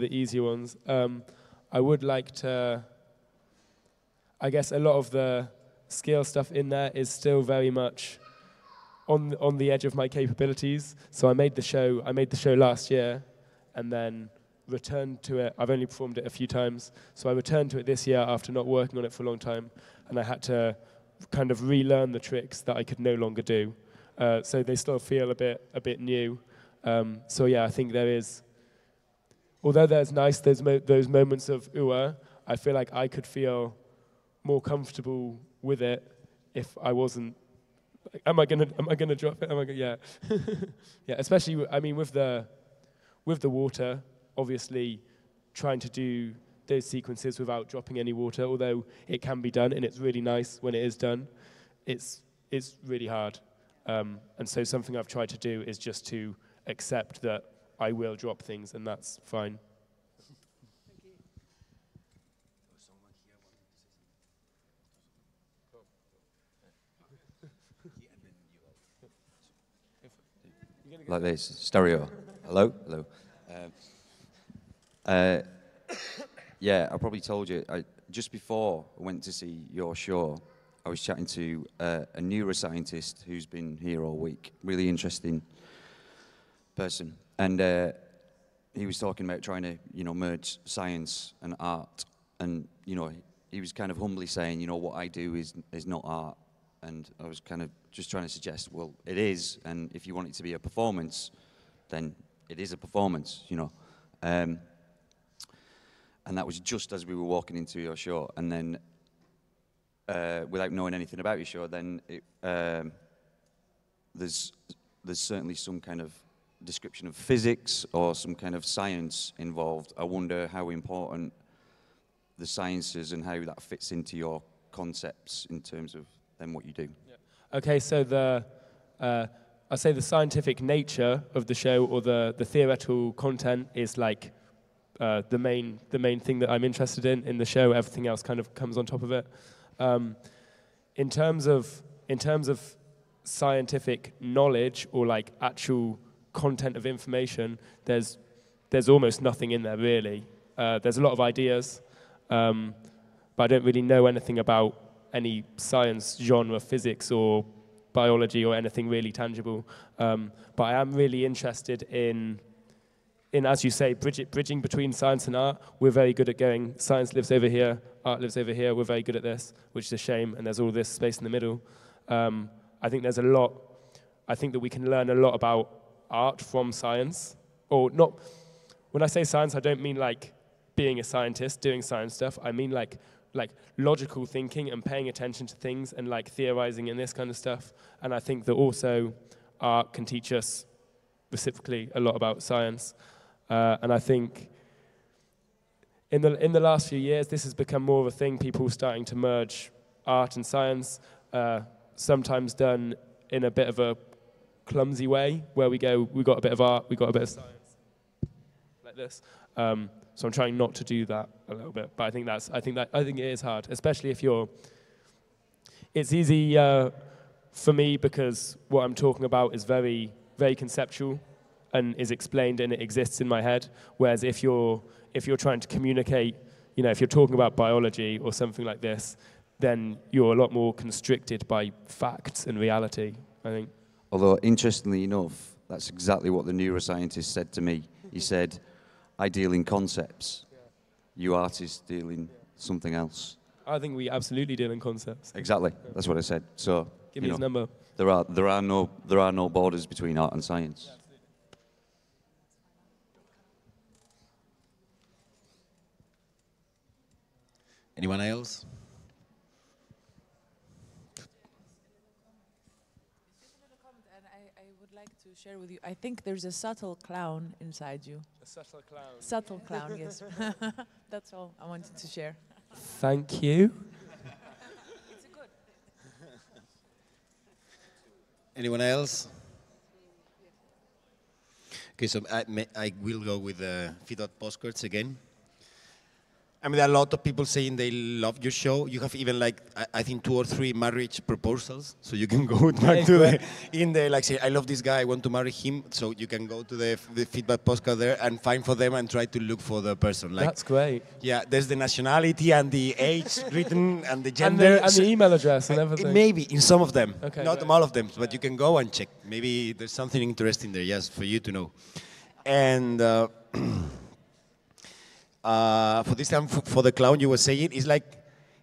the easier ones. I would like to. I guess a lot of the scale stuff in there is still very much on the edge of my capabilities. So I made the show last year, and then returned to it. I've only performed it a few times, so I returned to it this year after not working on it for a long time, and I had to kind of relearn the tricks that I could no longer do. So they still feel a bit new. So yeah, I think there is. Although there's those moments of ooh, I feel like I could feel more comfortable with it if I wasn't. Like, am I gonna drop it? Yeah, yeah. Especially, I mean, with the water, obviously, trying to do those sequences without dropping any water, although it can be done and it's really nice when it is done, it's really hard. And so something I've tried to do is just to accept that I will drop things, and that's fine. Like this, stereo. Hello, hello. Yeah, I probably told you, just before I went to see your show, I was chatting to a neuroscientist who's been here all week, really interesting person. And he was talking about trying to, merge science and art. And, he was kind of humbly saying, what I do is not art. And I was kind of just trying to suggest, well, it is, and if you want it to be a performance, then it is a performance, And that was just as we were walking into your show. And then, without knowing anything about your show, then there's certainly some kind of description of physics or some kind of science involved. I wonder how important the sciences and how that fits into your concepts in terms of then what you do. Yeah. Okay, so I say the scientific nature of the show or the theoretical content is like the main thing that I'm interested in the show. Everything else kind of comes on top of it. In terms of scientific knowledge or like actual content of information, there's almost nothing in there really. There's a lot of ideas, but I don't really know anything about any science genre, physics or biology or anything really tangible. But I am really interested in as you say, bridging between science and art. We're very good at going, science lives over here, art lives over here. We're very good at this, which is a shame, and there's all this space in the middle. I think there's a lot. I think that we can learn a lot about art from science, or not. When I say science, I don't mean like being a scientist, doing science stuff. I mean like logical thinking and paying attention to things and like theorizing and this kind of stuff. And I think that also art can teach us reciprocally a lot about science. And I think in the last few years, this has become more of a thing. People starting to merge art and science, sometimes done in a bit of a clumsy way, where we got a bit of art, we got a bit of science, like this. So I'm trying not to do that a little bit, but I think it is hard, especially if it's easy for me because what I'm talking about is very, very conceptual and is explained and it exists in my head. Whereas if you're trying to communicate, if you're talking about biology or something like this, then you're a lot more constricted by facts and reality, I think. Although, interestingly enough, that's exactly what the neuroscientist said to me. He said, I deal in concepts. You artists deal in something else. I think we absolutely deal in concepts. Exactly. That's what I said. So, give me his number. There are no borders between art and science. Anyone else? to share with you. I think there's a subtle clown inside you. A subtle clown. Subtle clown, yes. That's all I wanted to share. Thank you. Anyone else? Okay, so I will go with the feedback postcards again. I mean, there are a lot of people saying they love your show. You have even like, I think 2 or 3 marriage proposals. So you can go back to like say, I love this guy, I want to marry him. So you can go to the feedback postcard there and find for them and try to look for the person. Like, that's great. Yeah, there's the nationality and the age written and the gender. And the email address and everything. Maybe in some of them, okay, not all of them, but you can go and check. Maybe there's something interesting there, yes, for you to know. And for this time, for the clown, you were saying,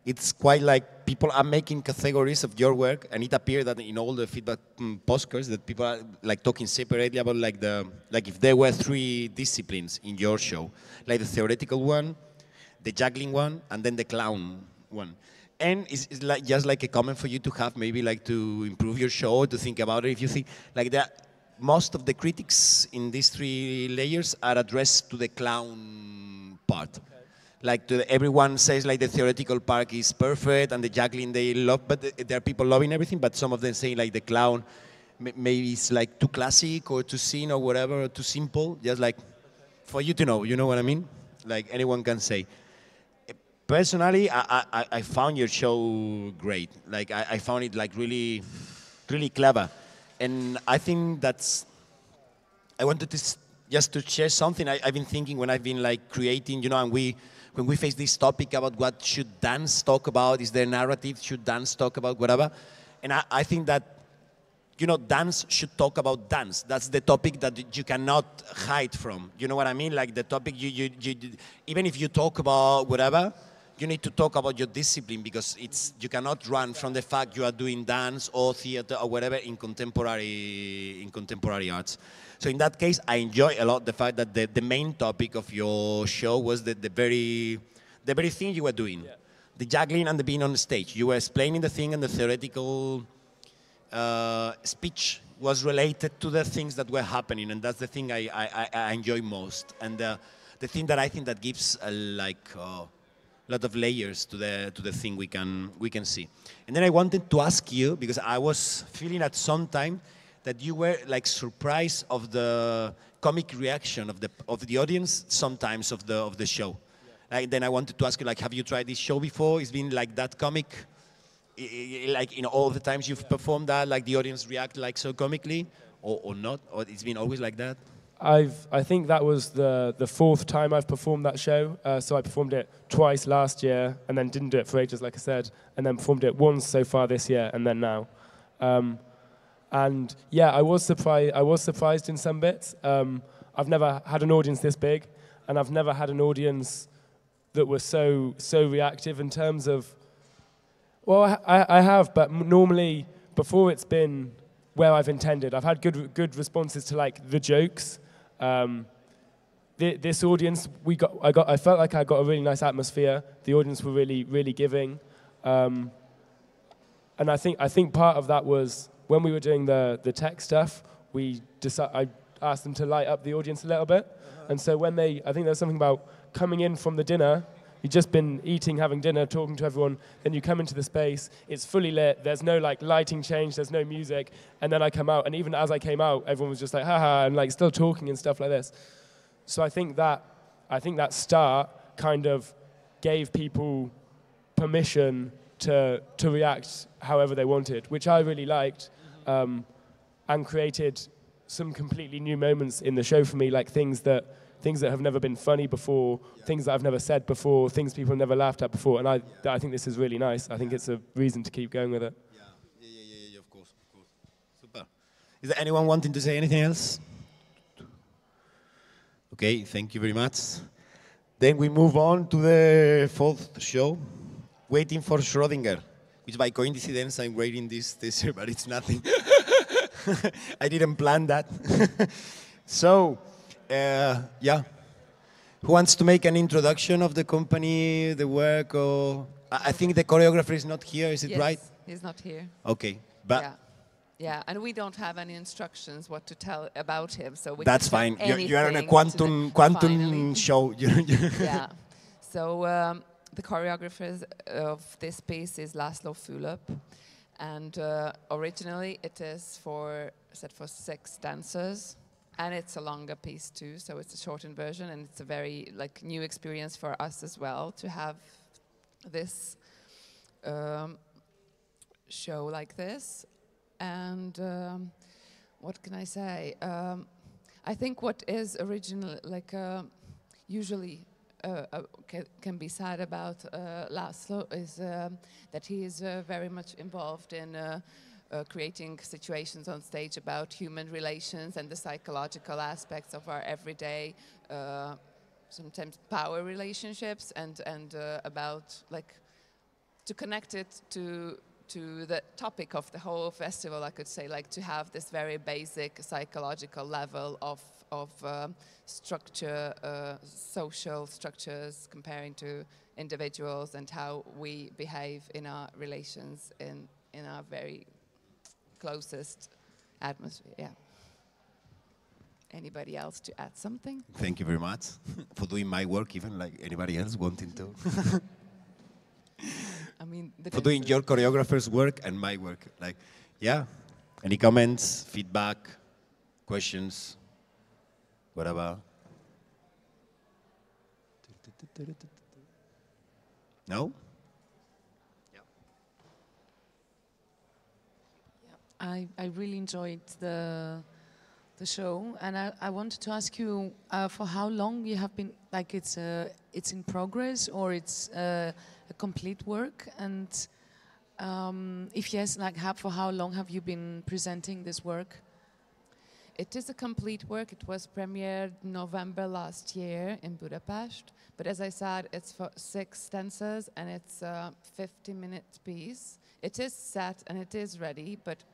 it's quite like people are making categories of your work, and it appeared that in all the feedback postcards that people are like talking separately about like if there were 3 disciplines in your show, like the theoretical one, the juggling one, and then the clown one. And it's like just like a comment for you to have, maybe like to improve your show, to think about it. If you think like that, most of the critics in these 3 layers are addressed to the clown part. Okay. Like everyone says like the theoretical part is perfect and the juggling they love, but there are people loving everything, but some of them say like the clown maybe it's like too classic or too seen or whatever, or too simple, just like for you to know, you know what I mean? Like anyone can say. Personally, I found your show great. Like I found it like really, really clever. And I think I wanted to just to share something I've been thinking when I've been like creating, you know, and when we face this topic about what should dance talk about, is there narrative, should dance talk about, whatever. And I think that, you know, dance should talk about dance. That's the topic that you cannot hide from. You know what I mean? Like the topic, you even if you talk about whatever, you need to talk about your discipline, because you cannot run from the fact you are doing dance or theater or whatever in contemporary arts. So in that case, I enjoy a lot the fact that the main topic of your show was the very thing you were doing, the juggling and the being on the stage. You were explaining the thing, and the theoretical speech was related to the things that were happening, and that's the thing I enjoy most, and the thing that I think that gives a lot of layers to the thing we can see. And then I wanted to ask you, because I was feeling at some time that you were like surprised of the comic reaction of the audience sometimes of the show. Like, then I wanted to ask you, like, have you tried this show before? It's been like that comic, like in all the times you've performed that, like the audience react like so comically, or not, or it's been always like that? I think that was the 4th time I've performed that show. So I performed it twice last year, and then didn't do it for ages, like I said, and then performed it once so far this year, and then now. And yeah, I was surprised in some bits. I've never had an audience this big, and I've never had an audience that was so reactive in terms of. Well, I have, but normally before it's been where I've intended. I've had good responses to like the jokes. This audience, I felt like I got a really nice atmosphere. The audience were really giving, and I think part of that was when we were doing the tech stuff. I asked them to light up the audience a little bit, and so when I think there's something about coming in from the dinner. You've just been eating, having dinner, talking to everyone, then you come into the space, it's fully lit, there's no like lighting change, there's no music, and then I come out, and even as I came out, everyone was just like, haha, and like still talking and stuff like this. So I think that start kind of gave people permission to react however they wanted, which I really liked, and created some completely new moments in the show for me, like things that have never been funny before, things that I've never said before, things people have never laughed at before, and I think this is really nice. I think it's a reason to keep going with it. Yeah, of course. Super. Is there anyone wanting to say anything else? Okay, thank you very much. Then we move on to the 4th show, Waiting for Schrödinger, which by coincidence I'm reading this year, but it's nothing. I didn't plan that. So, yeah. Who wants to make an introduction of the company, the work, or I think the choreographer is not here, is it right? Yes, he's not here. Okay, but Yeah, and we don't have any instructions what to tell about him, so we That's can fine. You are on a anything quantum show. Yeah. So the choreographer of this piece is Laszlo Fülöp, and originally it is set for 6 dancers, and it's a longer piece too. So it's a shortened version, and it's a very new experience for us as well to have this show like this. And what can I say? I think what is original, usually can be said about Laszlo is that he is very much involved in creating situations on stage about human relations and the psychological aspects of our everyday, sometimes power relationships, and about to connect it to the topic of the whole festival, I could say, to have this very basic psychological level of structure, social structures comparing to individuals, and how we behave in our relations in our very closest atmosphere. Yeah. Anybody else to add something? Thank you very much for doing my work, even like anybody else wanting to. I mean, for doing your choreographer's work and my work. Yeah. Any comments, feedback, questions, whatever? No? I really enjoyed the show, and I wanted to ask you for how long you have been, it's in progress, or it's a complete work, and if yes, for how long have you been presenting this work? It is a complete work. It was premiered November last year in Budapest, but as I said, it's for 6 dancers, and it's a 50-minute piece. It is set and it is ready, but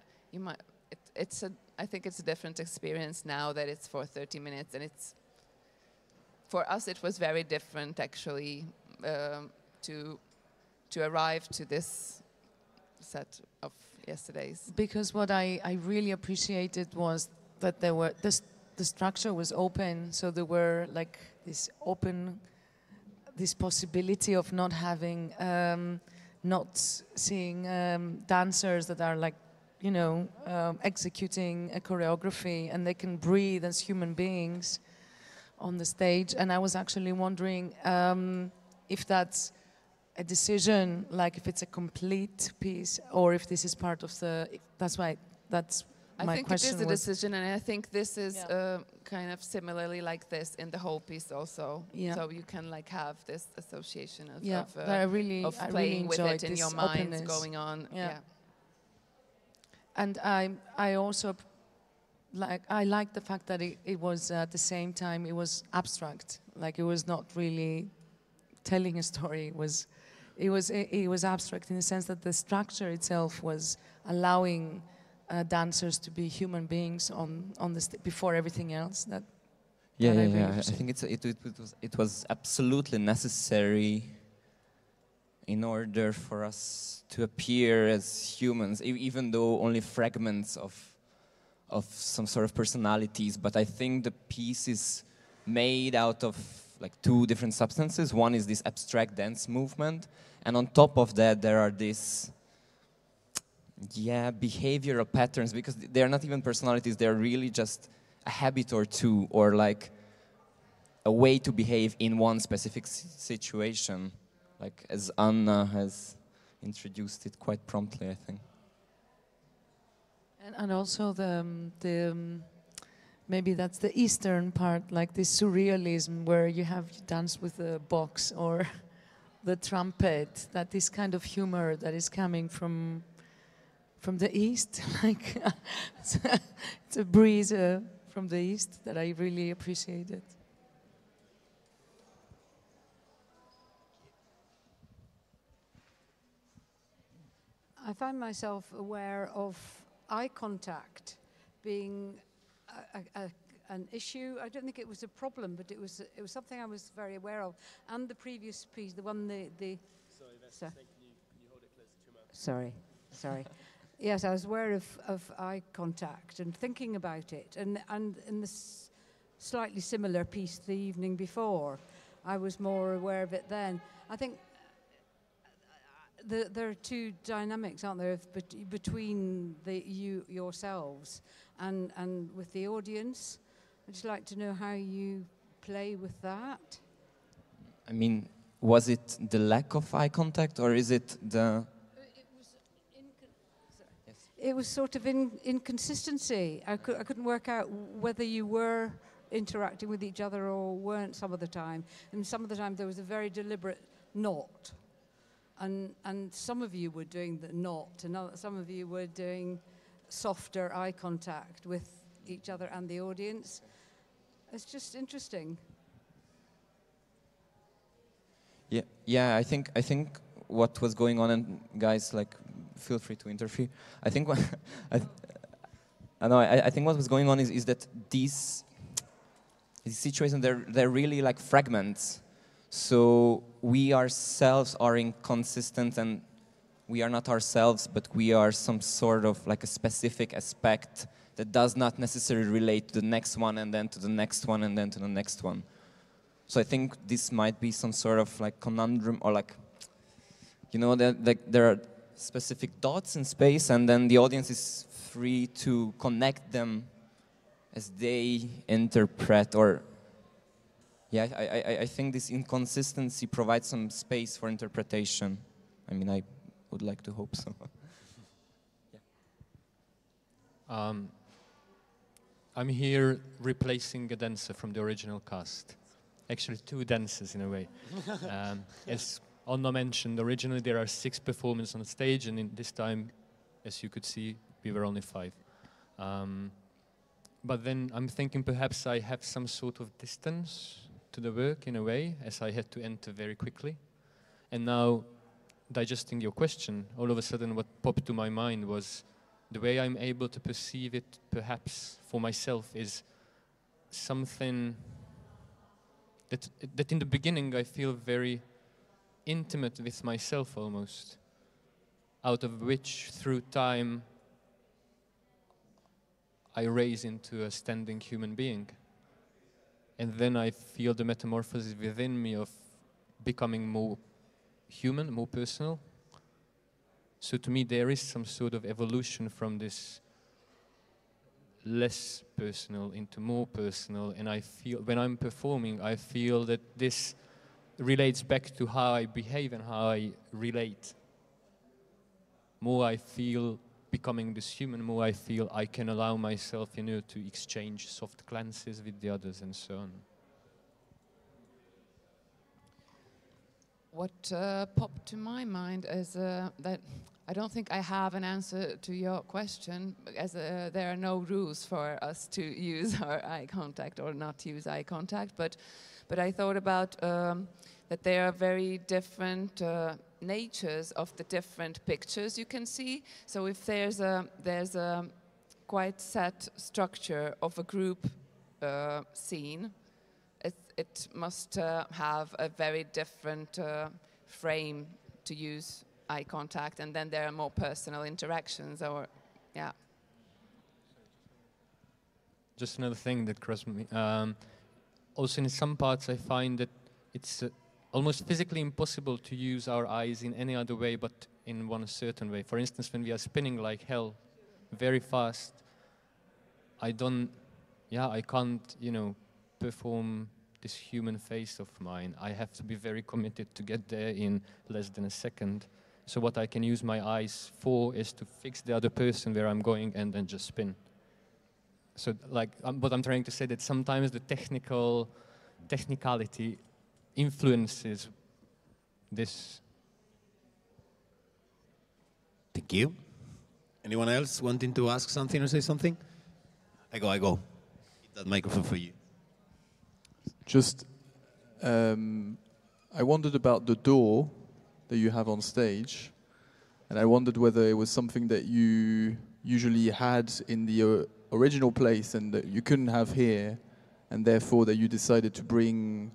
I think it's a different experience now that it's for 30 minutes, and for us it was very different actually to arrive to this set of yesterday's. Because what I really appreciated was that the structure was open, so there were this possibility of not having, not seeing dancers that are executing a choreography, and they can breathe as human beings on the stage. And I was actually wondering if that's a decision, if it's a complete piece, or if this is part of that's my question. I think it is a decision, and I think this is kind of similarly like this in the whole piece also. Yeah. So you can have this association of I playing with it in this your mind, openness going on. Yeah. And I also I like the fact that it was at the same time it was abstract. It was not really telling a story. It was abstract in the sense that the structure itself was allowing dancers to be human beings on the before everything else. I think it was absolutely necessary in order for us to appear as humans, even though only fragments of some sort of personalities. But I think the piece is made out of 2 different substances. One is this abstract dance movement, and on top of that there are these behavioral patterns, because they are not even personalities, they are really just a habit or two, or a way to behave in one specific situation, as Anna has introduced it quite promptly, I think. And also maybe that's the Eastern part, this surrealism where you dance with the box or the trumpet, that this kind of humor that is coming from the East, it's a breeze from the East that I really appreciated. I find myself aware of eye contact being an issue. I don't think it was a problem, but it was something I was very aware of. And the previous piece, the one Sorry, Vanessa, can you hold it closer to your mouth? Sorry. Yes, I was aware of eye contact and thinking about it. And in this slightly similar piece the evening before, I was more aware of it then. I think there are two dynamics, aren't there, between yourselves and with the audience. I'd just like to know how you play with that. I mean, was it the lack of eye contact, or is it the... It was sort of inconsistency. I couldn't work out whether you were interacting with each other or weren't some of the time. And some of the time there was a very deliberate not. And some of you were doing the not, and some of you were doing softer eye contact with each other and the audience. It's just interesting. Yeah. I think what was going on, and guys, like, feel free to interfere. I think I think what was going on is that these situations, they're really like fragments. So we ourselves are inconsistent, and we are not ourselves, but we are some sort of like a specific aspect that does not necessarily relate to the next one, and then to the next one, and then to the next one. So I think this might be some sort of like conundrum, or like, you know, that like there are specific dots in space, and then the audience is free to connect them as they interpret, or I think this inconsistency provides some space for interpretation. I mean, I would like to hope so. I'm here replacing a dancer from the original cast. Actually, two dancers in a way. As Anna mentioned, originally there are 6 performers on the stage, and in this time, as you could see, we were only 5. But then I'm thinking perhaps I have some sort of distance to the work in a way, as I had to enter very quickly. And now, digesting your question, all of a sudden what popped to my mind was the way I'm able to perceive it, perhaps for myself, is something that in the beginning I feel very intimate with myself almost, out of which through time I raise into a standing human being. And then I feel the metamorphosis within me of becoming more human, more personal. So to me there is some sort of evolution from this less personal into more personal, and I feel, when I'm performing, I feel that this relates back to how I behave and how I relate. More I feel becoming this human, more I feel I can allow myself, you know, to exchange soft glances with the others and so on. What popped to my mind is that I don't think I have an answer to your question, as there are no rules for us to use our eye contact or not use eye contact, but I thought about that there are very different natures of the different pictures you can see. So if there's a quite set structure of a group scene, it must have a very different frame to use eye contact, and then there are more personal interactions, or yeah. Just another thing that crossed me. Also in some parts I find that it's almost physically impossible to use our eyes in any other way but in one certain way. For instance, when we are spinning like hell, very fast, I can't, you know, perform this human face of mine. I have to be very committed to get there in less than a second. So what I can use my eyes for is to fix the other person where I'm going and then just spin. So like, what I'm trying to say, that sometimes the technicality influences this. Thank you. Anyone else wanting to ask something or say something? I go. Keep that microphone for you. Just, I wondered about the door that you have on stage, and I wondered whether it was something that you usually had in the original place and that you couldn't have here, and therefore that you decided to bring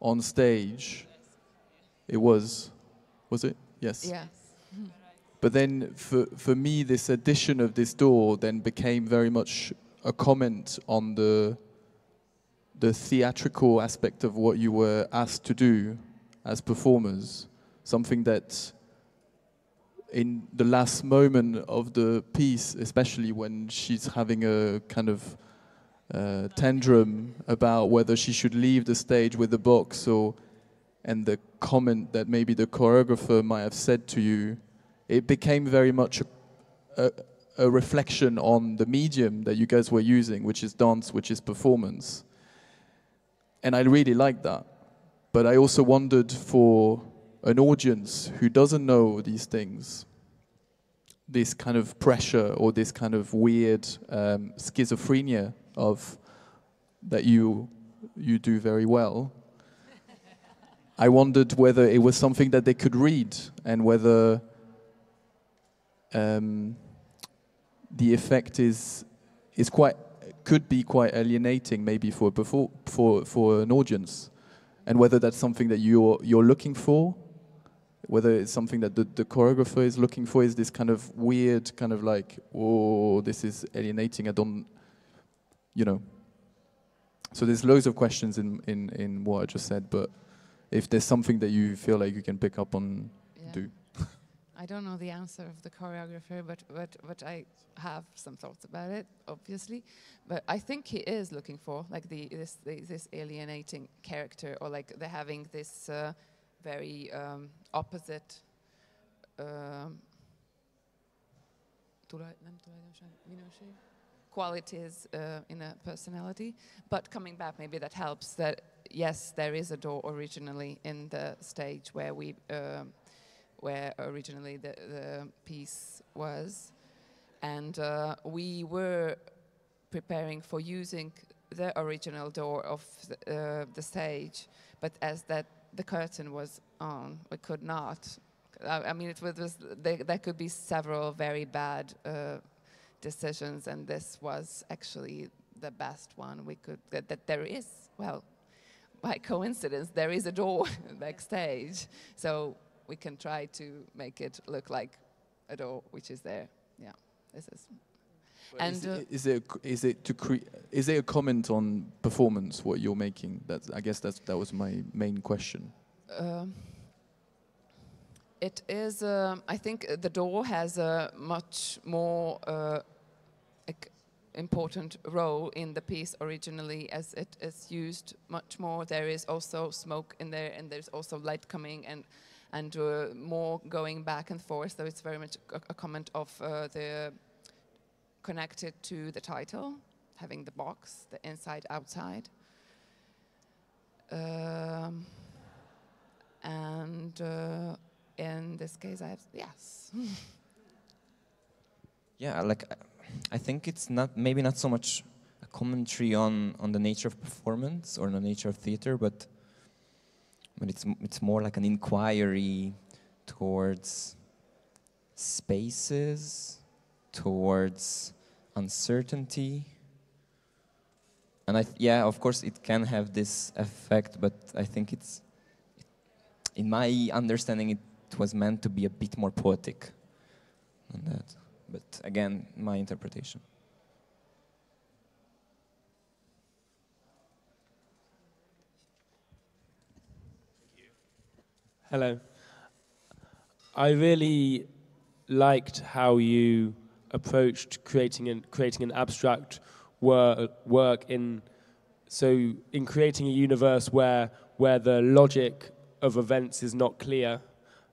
on stage. It was it? Yes. Yes. But then for me, this addition of this door then became very much a comment on the theatrical aspect of what you were asked to do as performers. Something that in the last moment of the piece, especially when she's having a kind of tantrum about whether she should leave the stage with the box, and the comment that maybe the choreographer might have said to you, it became very much a reflection on the medium that you guys were using, which is dance, which is performance. And I really liked that. But I also wondered, for an audience who doesn't know these things, this kind of pressure or this kind of weird schizophrenia of that you do very well, I wondered whether it was something that they could read, and whether the effect could be quite alienating, maybe for an audience, and whether that's something that you're looking for, whether it's something that the choreographer is looking for, is this kind of weird, kind of like, oh, this is alienating. I don't, So there's loads of questions in what I just said, but if there's something that you feel like you can pick up on, do. I don't know the answer of the choreographer, but I have some thoughts about it, obviously. But I think he is looking for like this alienating character, or like they're having this very opposite qualities in a personality. But coming back, maybe that helps. That yes, there is a door originally in the stage where we. Where originally the piece was, and we were preparing for using the original door of the stage, but as the curtain was on, we could not. I mean, there could be several very bad decisions, and this was actually the best one we could. That there is, well, by coincidence, there is a door backstage, so. We can try to make it look like a door which is there. Yeah, this is. And is it a comment on performance what you're making? I guess that was my main question. It is. I think the door has a much more important role in the piece originally, as it is used much more. There is also smoke in there, and there's also light coming and more going back and forth. So it's very much a comment of the connected to the title, having the box, the inside, outside. And in this case, I have yes. Yeah, like I think it's maybe not so much a commentary on the nature of performance or the nature of theater, but it's more like an inquiry towards spaces, towards uncertainty. And of course it can have this effect, but I think in my understanding, it was meant to be a bit more poetic than that. But again, my interpretation. Hello. I really liked how you approached creating an abstract work in creating a universe where the logic of events is not clear.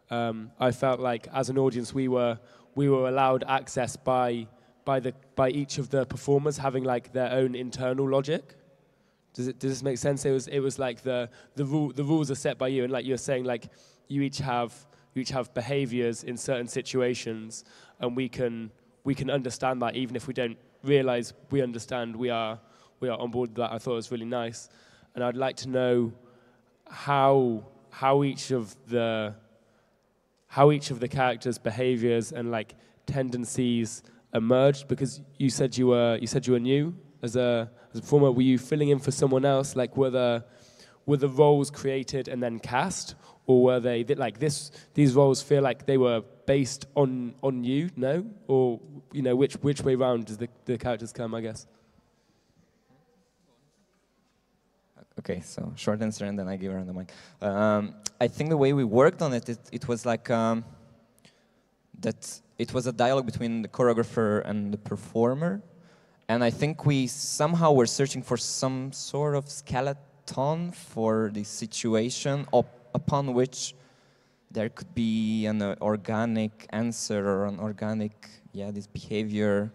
I felt like as an audience we were allowed access by each of the performers having like their own internal logic. Does this make sense? It was like the rules are set by you, and like you're saying, like you each have behaviors in certain situations, and we can understand that even if we don't realize we understand. We are on board with that. I thought it was really nice, and I'd like to know how each of the characters' behaviors and like tendencies emerged, because you said you were new as a performer. Were you filling in for someone else? Like were were the roles created and then cast, or were they like this? These roles feel like they were based on you, no? Or which way round does the characters come? I guess. Okay, so short answer, and then I give her the mic. I think the way we worked on it was like that. It was a dialogue between the choreographer and the performer, and I think we somehow were searching for some sort of skeleton for the situation upon which there could be an organic answer or an organic, this behavior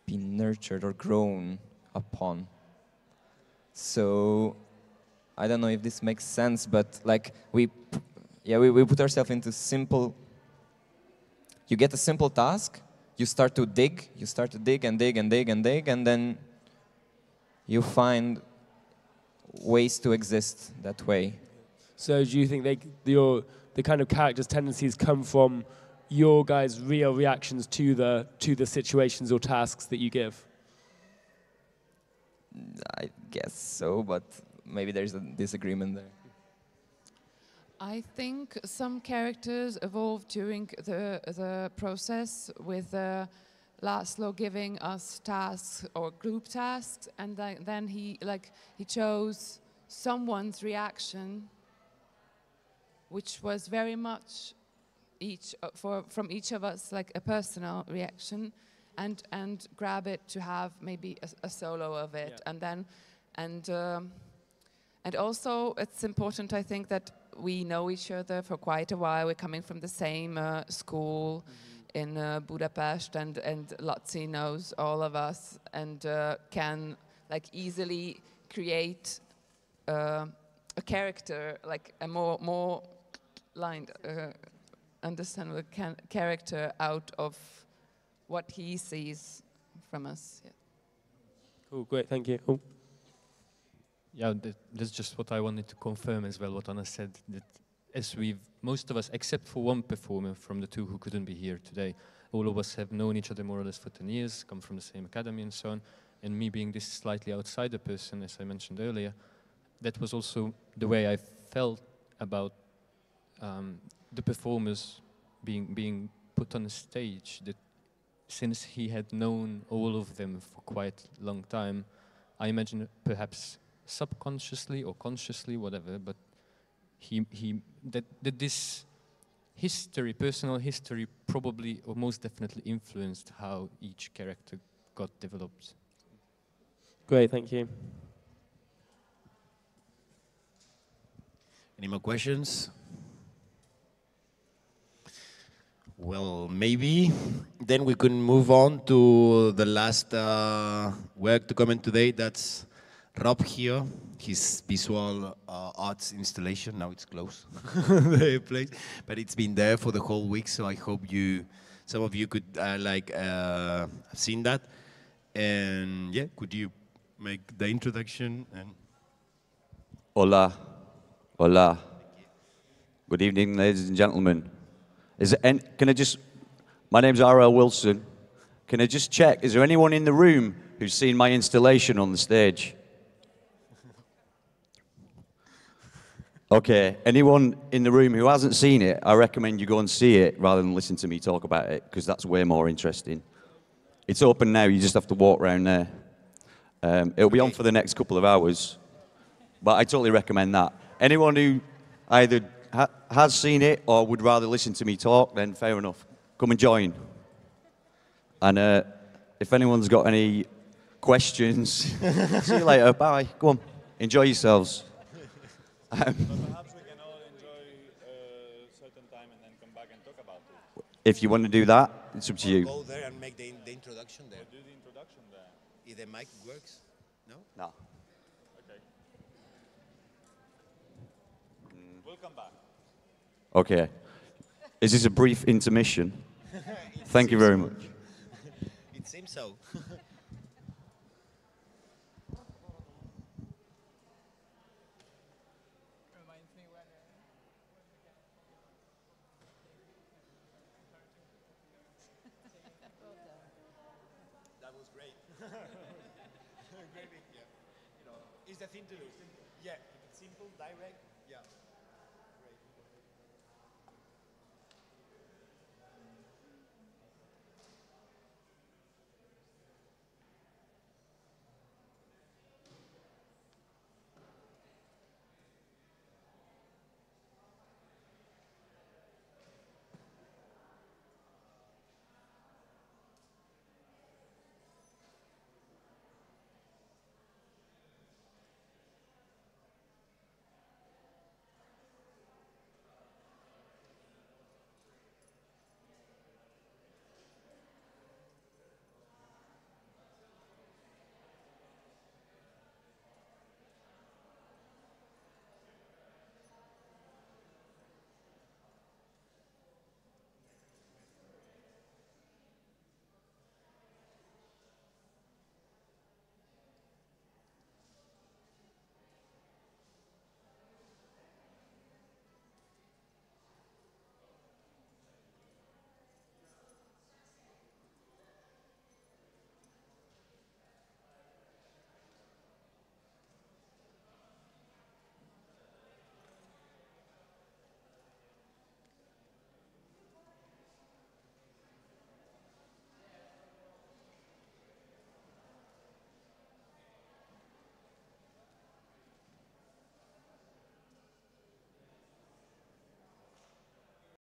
be nurtured or grown upon. So I don't know if this makes sense, but like we put ourselves into simple. You get a simple task, you start to dig and dig and dig and dig, and then you find ways to exist that way. So do you think the kind of characters' tendencies come from your guys' real reactions to the situations or tasks that you give? I guess so, but maybe there's a disagreement there. I think some characters evolved during the process, with Laszlo giving us tasks or group tasks, and then he chose someone's reaction, which was very much from each of us like a personal reaction, and grab it to have maybe a solo of it, and also it's important, I think, that we know each other for quite a while. We're coming from the same school in Budapest, and Lotzi knows all of us, and can like easily create a character, like a more lined, understandable character out of what he sees from us. Yeah. Cool, great, thank you. Oh. Yeah, that's just what I wanted to confirm as well, what Anna said, that as most of us, except for one performer from the two who couldn't be here today, all of us have known each other more or less for 10 years, come from the same academy and so on, and me being this slightly outsider person, as I mentioned earlier, that was also the way I felt about the performers being put on a stage, that since he had known all of them for quite a long time, I imagine perhaps subconsciously or consciously, whatever, but that this history, personal history, probably or most definitely influenced how each character got developed. Great, thank you. Any more questions? Well, maybe then we can move on to the last work to comment today. That's Rob here, his visual arts installation. Now it's closed, the place, but it's been there for the whole week. So I hope some of you could have seen that. And yeah, could you make the introduction? And Hola, hola. Good evening, ladies and gentlemen. My name's R.L. Wilson. Can I just check, is there anyone in the room who's seen my installation on the stage? Okay, anyone in the room who hasn't seen it, I recommend you go and see it rather than listen to me talk about it, because that's way more interesting. It's open now, you just have to walk around there. It'll be on for the next couple of hours, but I totally recommend that. Anyone who either has seen it or would rather listen to me talk, then fair enough. Come and join. And if anyone's got any questions, see you later. Bye. Go on. Enjoy yourselves. Perhaps we can all enjoy a certain time and then come back and talk about it. If you want to do that, it's up to you. Go there and make the introduction there. Do the introduction there. If the mic works? No? No. Okay. We'll come back. Okay. Is this a brief intermission? Thank you very much. It seems so. That was great. Great, yeah. It's the thing to do. Yeah. simple, direct. Yeah.